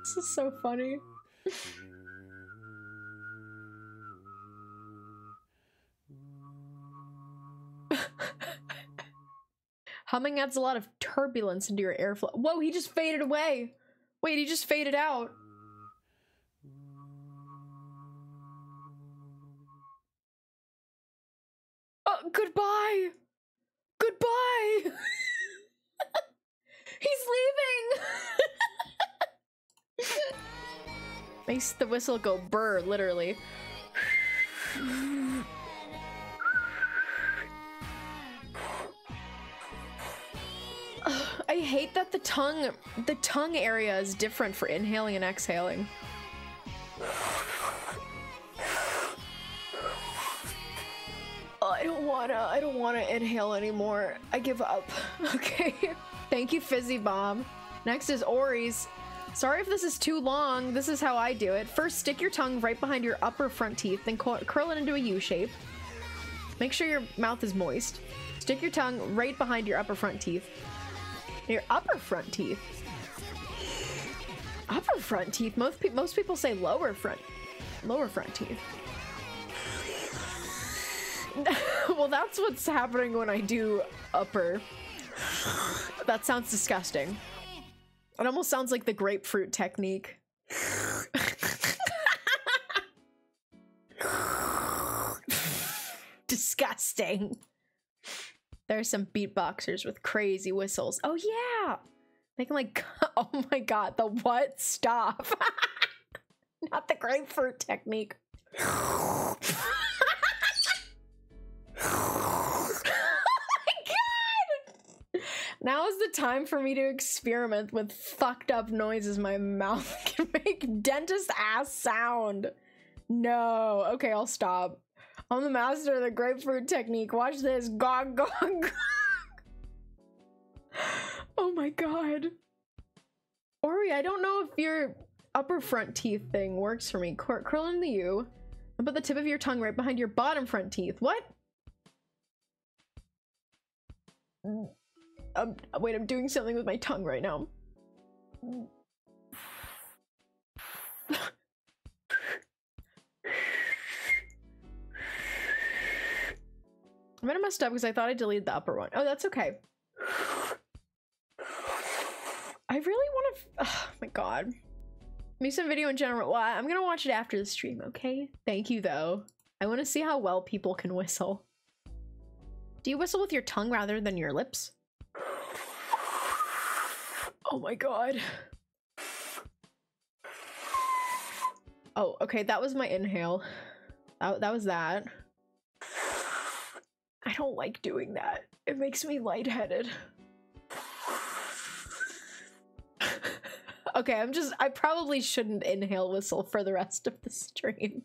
S3: This is so funny. Humming adds a lot of turbulence into your airflow. Whoa, he just faded away. Wait, he just faded out. Goodbye. Goodbye. He's leaving. Makes the whistle go burr, literally. I hate that the tongue area is different for inhaling and exhaling. I don't wanna inhale anymore. I give up. Okay. Thank you, Fizzy Bomb. Next is Ori's. Sorry if this is too long. This is how I do it. First, stick your tongue right behind your upper front teeth, then curl it into a U shape. Make sure your mouth is moist. Stick your tongue right behind your upper front teeth. Your upper front teeth. Upper front teeth. Most people say lower front teeth. Well, that's what's happening when I do upper. That sounds disgusting. It almost sounds like the grapefruit technique. Disgusting. There's some beatboxers with crazy whistles. Oh yeah! They can like, oh my god, the what? Stop. Not the grapefruit technique. Oh my god! Now is the time for me to experiment with fucked up noises my mouth can make. Dentist ass sound. No. Okay, I'll stop. I'm the master of the grapefruit technique. Watch this. Gog, gog, gog. Oh my god. Ori, I don't know if your upper front teeth thing works for me. Curl in the U and put the tip of your tongue right behind your bottom front teeth. What? Wait, I'm doing something with my tongue right now. I might have messed up because I thought I deleted the upper one. Oh, that's okay. I really want to. Oh my god. Make some video in general. Well, I'm gonna watch it after the stream, okay? Thank you, though. I want to see how well people can whistle. Do you whistle with your tongue rather than your lips? Oh my god. Oh, okay, that was my inhale. That was that. I don't like doing that. It makes me lightheaded. Okay, I probably shouldn't inhale whistle for the rest of the stream.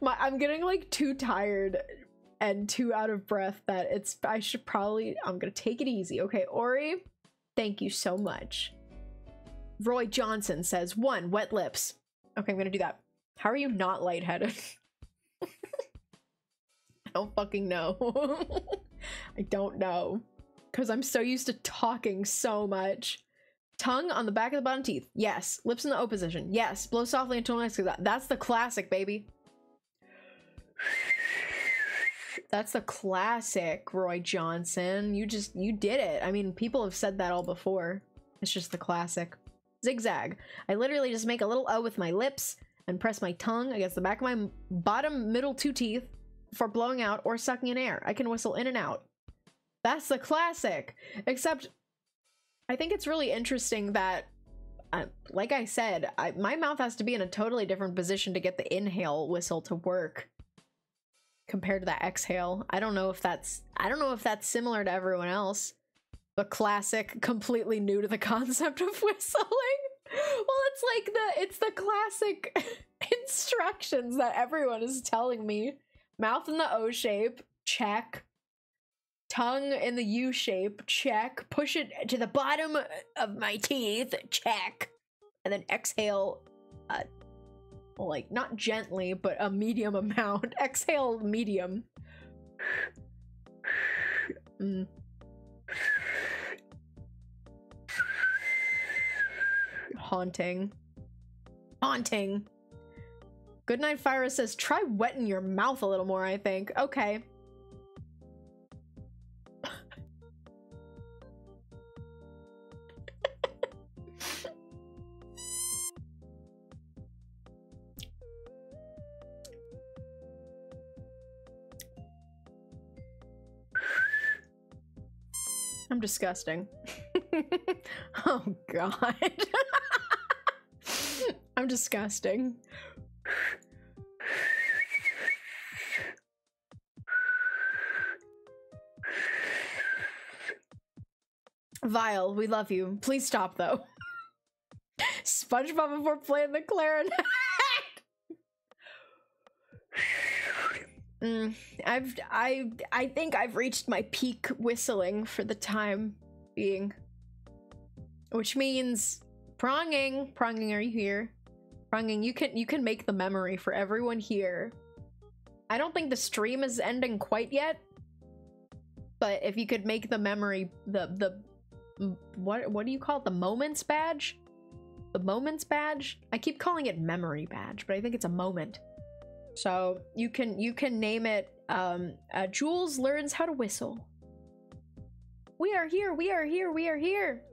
S3: I'm getting like too tired and too out of breath that I'm gonna take it easy. Okay, Ori, thank you so much. Roy Johnson says, 1, wet lips. Okay, I'm gonna do that. How are you not lightheaded? I don't fucking know. I don't know. Because I'm so used to talking so much. Tongue on the back of the bottom teeth. Yes. Lips in the O position. Yes. Blow softly until next to that. That's the classic, baby. That's the classic, Roy Johnson. You did it. I mean, people have said that all before. It's just the classic. Zigzag. I literally just make a little O with my lips and press my tongue against the back of my bottom middle 2 teeth before blowing out or sucking in air. I can whistle in and out. That's the classic. Except, I think it's really interesting that, like I said, my mouth has to be in a totally different position to get the inhale whistle to work compared to that exhale. I don't know if that's similar to everyone else. The classic, completely new to the concept of whistling. Well, it's the classic instructions that everyone is telling me. Mouth in the O shape, check. Tongue in the U shape, check. Push it to the bottom of my teeth, check. And then exhale, like, not gently, but a medium amount. Exhale medium. Haunting. Haunting. Goodnight Fire says, try wetting your mouth a little more, I think. Okay. I'm disgusting. Oh god. I'm disgusting. Vile, we love you. Please stop though. SpongeBob before playing the clarinet. I think I've reached my peak whistling for the time being. Which means Pronging. Pronging, are you here? Pronging, you can make the memory for everyone here. I don't think the stream is ending quite yet. But if you could make the memory what do you call it? The moments badge? The moments badge? I keep calling it memory badge, but I think it's a moment. So you can name it Jules learns how to whistle. We are here, we are here, we are here.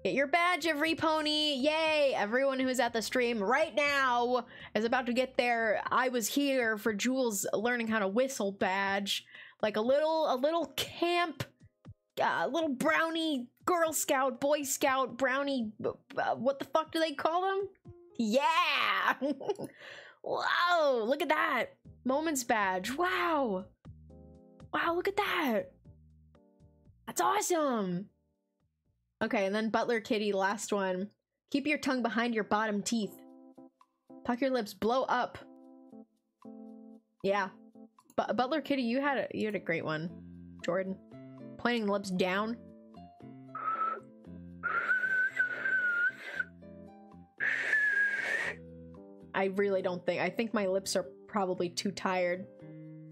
S3: Get your badge, every pony. Yay! Everyone who's at the stream right now is about to get their I was here for Jules learning how to whistle badge. Like a little camp, little brownie, Girl Scout, Boy Scout, brownie, what the fuck do they call them? Yeah! Whoa, look at that. Moments badge, wow. Wow, look at that. That's awesome. Okay, and then Butler Kitty, last one. Keep your tongue behind your bottom teeth. Puck your lips, blow up. Yeah. Butler Kitty, you had a great one. Jordan. Pointing lips down. I really don't think. I think my lips are probably too tired.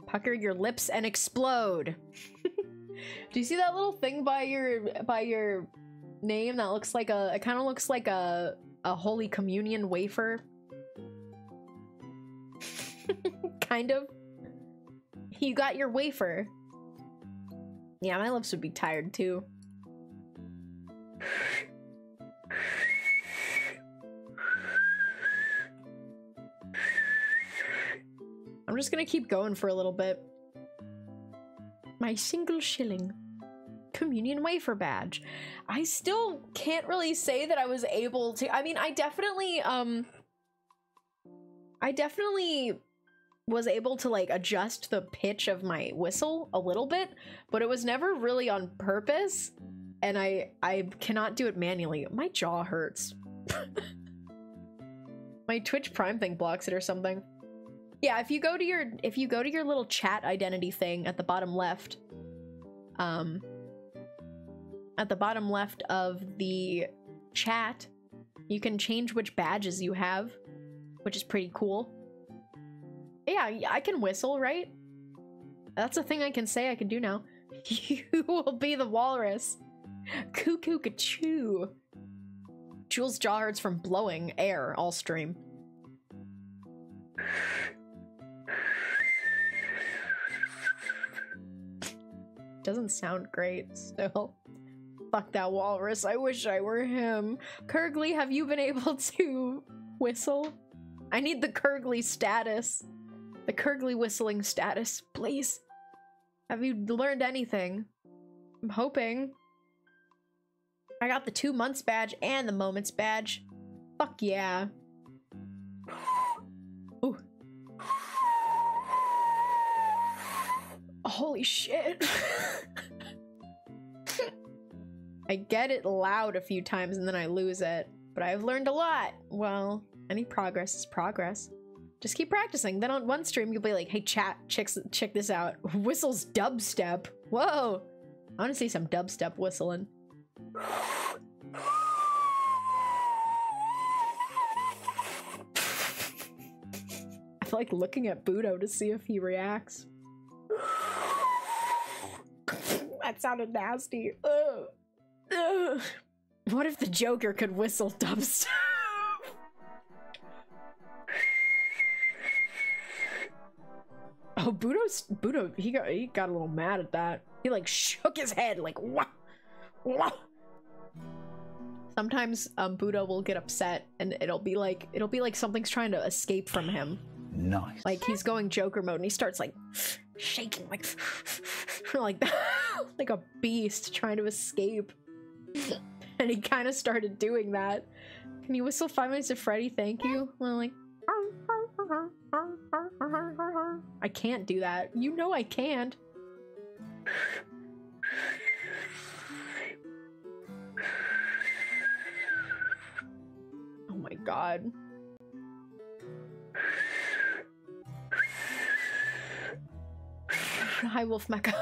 S3: Pucker your lips and explode. Do you see that little thing by your name that looks like a? It kind of looks like a Holy Communion wafer. Kind of. You got your wafer. Yeah, my lips would be tired too. I'm just gonna keep going for a little bit. My single shilling communion wafer badge. I still can't really say that I was able to. I mean, I definitely was able to like adjust the pitch of my whistle a little bit, but it was never really on purpose, and I cannot do it manually. My jaw hurts. My Twitch Prime thing blocks it or something. Yeah, if you go to your little chat identity thing at the bottom left, of the chat, you can change which badges you have, which is pretty cool. Yeah, I can whistle, right? That's a thing I can say I can do now. You will be the walrus. Cuckoo-ca-choo. Jules' jaw hurts from blowing air all stream. Doesn't sound great still. Fuck that walrus. I wish I were him. Kurgly, have you been able to whistle? I need the Kurgly status. The Kurgly whistling status, please. Have you learned anything? I'm hoping. I got the 2 months badge and the moments badge. Fuck yeah. Ooh. Holy shit. I get it loud a few times and then I lose it, but I've learned a lot. Well, any progress is progress. Just keep practicing. Then on one stream you'll be like, hey chat, check this out. Whistles dubstep. Whoa. I want to see some dubstep whistling. I feel like looking at Budo to see if he reacts. That sounded nasty. Ugh. Ugh. What if the Joker could whistle dubstep? Oh, Budo, he got a little mad at that. He like shook his head like wah, wah. Sometimes Budo will get upset and it'll be like something's trying to escape from him.
S6: Nice.
S3: Like he's going Joker mode and he starts like shaking like like that, like a beast trying to escape. And he kind of started doing that. Can you whistle 5 Minutes of Freddy? Thank you. Well, like I can't do that. You know I can't. Oh my god. Hi, Wolf Mecha.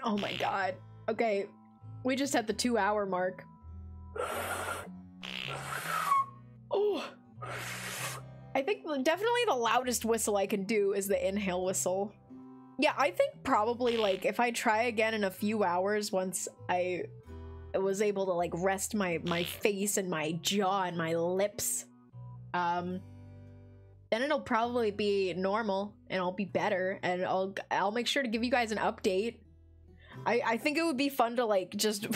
S3: Oh my god. Okay, we just had the 2-hour mark. Oh, I think definitely the loudest whistle I can do is the inhale whistle. Yeah, I think probably like if I try again in a few hours once I was able to like rest my face and my jaw and my lips, then it'll probably be normal and I'll be better and I'll make sure to give you guys an update. I think it would be fun to like just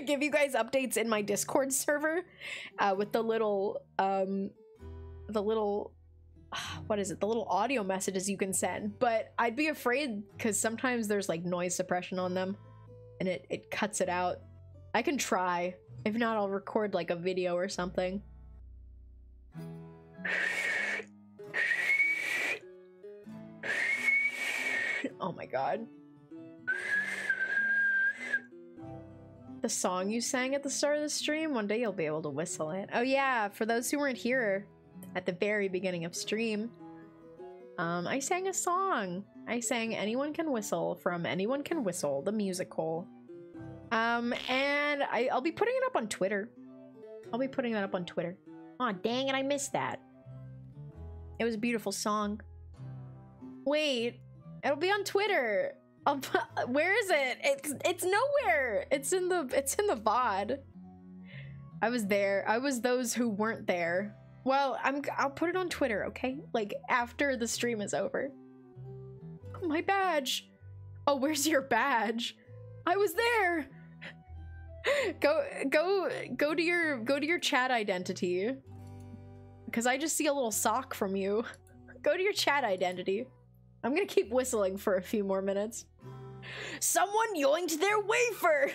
S3: give you guys updates in my Discord server with the little what is it, the little audio messages you can send, but I'd be afraid because sometimes there's like noise suppression on them and it cuts it out. I can try. If not, I'll record like a video or something. Oh my god. The song you sang at the start of the stream, one day you'll be able to whistle it. Oh yeah, for those who weren't here at the very beginning of stream, I sang a song. I sang Anyone Can Whistle from Anyone Can Whistle, the musical. And I'll be putting it up on Twitter. I'll be putting that up on Twitter. Aw, dang it, I missed that. It was a beautiful song. Wait, it'll be on Twitter. Where is it? It's nowhere. It's in the VOD. I was there. I was those who weren't there. Well, I'll put it on Twitter, okay? Like after the stream is over. Oh, my badge. Oh, where's your badge? I was there. Go to your chat identity. Because I just see a little sock from you. Go to your chat identity. I'm gonna keep whistling for a few more minutes. Someone yoinked their wafer!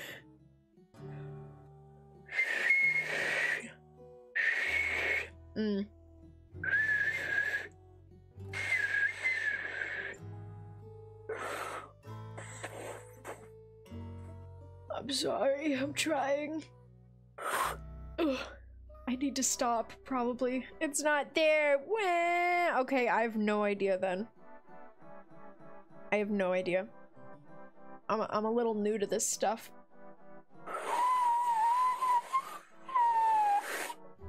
S3: I'm sorry, I'm trying. Ugh. I need to stop, probably. It's not there. Wah! Okay, I have no idea then. I have no idea. I'm a little new to this stuff.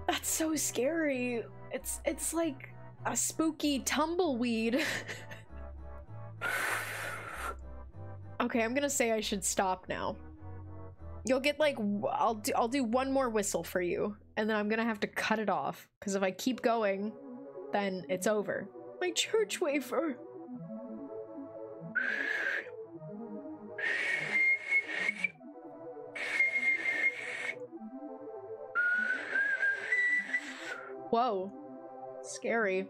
S3: That's so scary. It's like a spooky tumbleweed. Okay, I'm gonna say I should stop now. You'll get like I'll do one more whistle for you, and then I'm gonna have to cut it off because if I keep going, then it's over. My church wafer. Whoa, scary.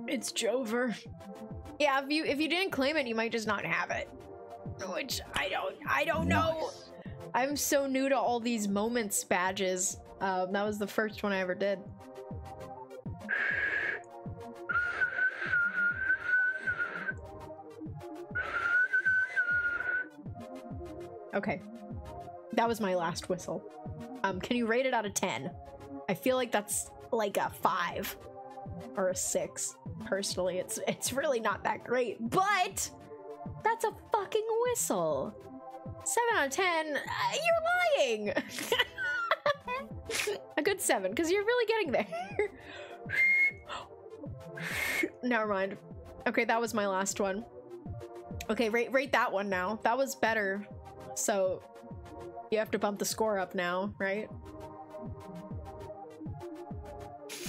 S3: It's Jover. Yeah, if you didn't claim it, you might just not have it. Which I don't know. I'm so new to all these moments badges. That was the first one I ever did. Okay, that was my last whistle. Can you rate it out of 10? I feel like that's like a 5 or a 6. Personally, it's really not that great, but that's a fucking whistle. 7 out of 10. You're lying. A good 7, because you're really getting there. Never mind. Okay, that was my last one. Okay, rate that one now. That was better. So you have to bump the score up now, right?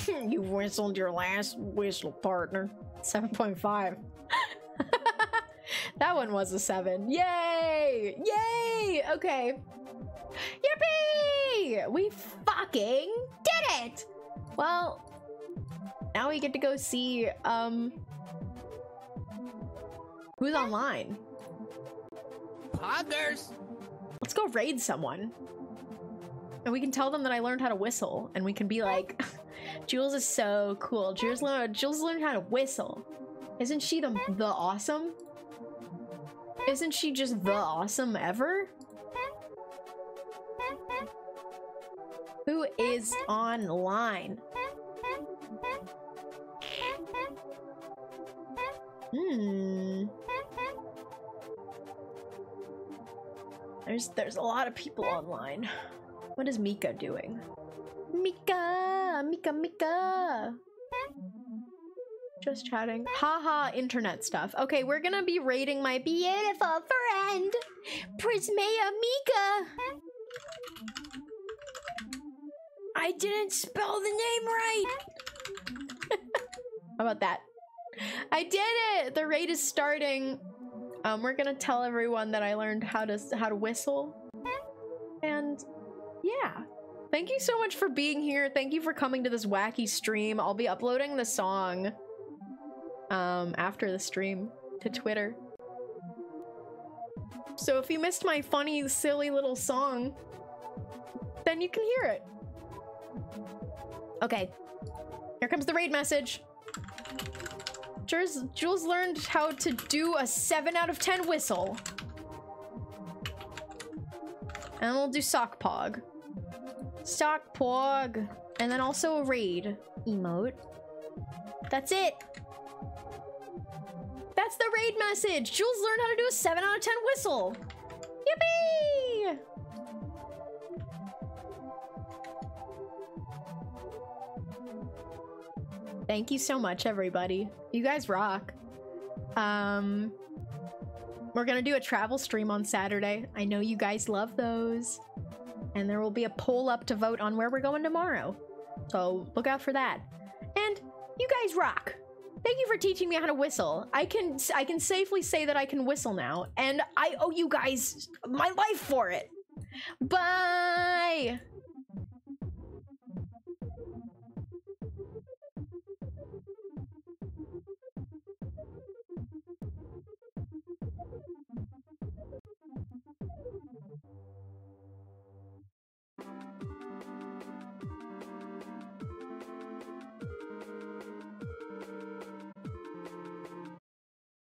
S3: You whistled your last whistle, partner. 7.5. That one was a 7. Yay! Yay! Okay. Yippee! We fucking did it! Well, now we get to go see, who's online.
S8: Poggers!
S3: Let's go raid someone. And we can tell them that I learned how to whistle, and we can be like, Jules is so cool. Jules learned how to whistle. Isn't she the awesome? Isn't she just the awesome ever? Who is online? There's a lot of people online. What is Mika doing? Mika! Just chatting. Haha, internet stuff. Okay, we're gonna be raiding my beautiful friend, Prismea Mika. I didn't spell the name right. How about that? I did it! The raid is starting. We're gonna tell everyone that I learned how to whistle. And yeah. Thank you so much for being here. Thank you for coming to this wacky stream. I'll be uploading the song after the stream to Twitter. So if you missed my funny, silly little song, then you can hear it. Okay. Here comes the raid message. Jules learned how to do a 7 out of 10 whistle. And we'll do sock pog. Sock pog. And then also a raid emote. That's it. That's the raid message. Jules learned how to do a 7 out of 10 whistle. Yippee! Thank you so much, everybody. You guys rock. We're gonna do a travel stream on Saturday. I know you guys love those. And there will be a poll up to vote on where we're going tomorrow. So look out for that. And you guys rock. Thank you for teaching me how to whistle. I can safely say that I can whistle now. And I owe you guys my life for it. Bye!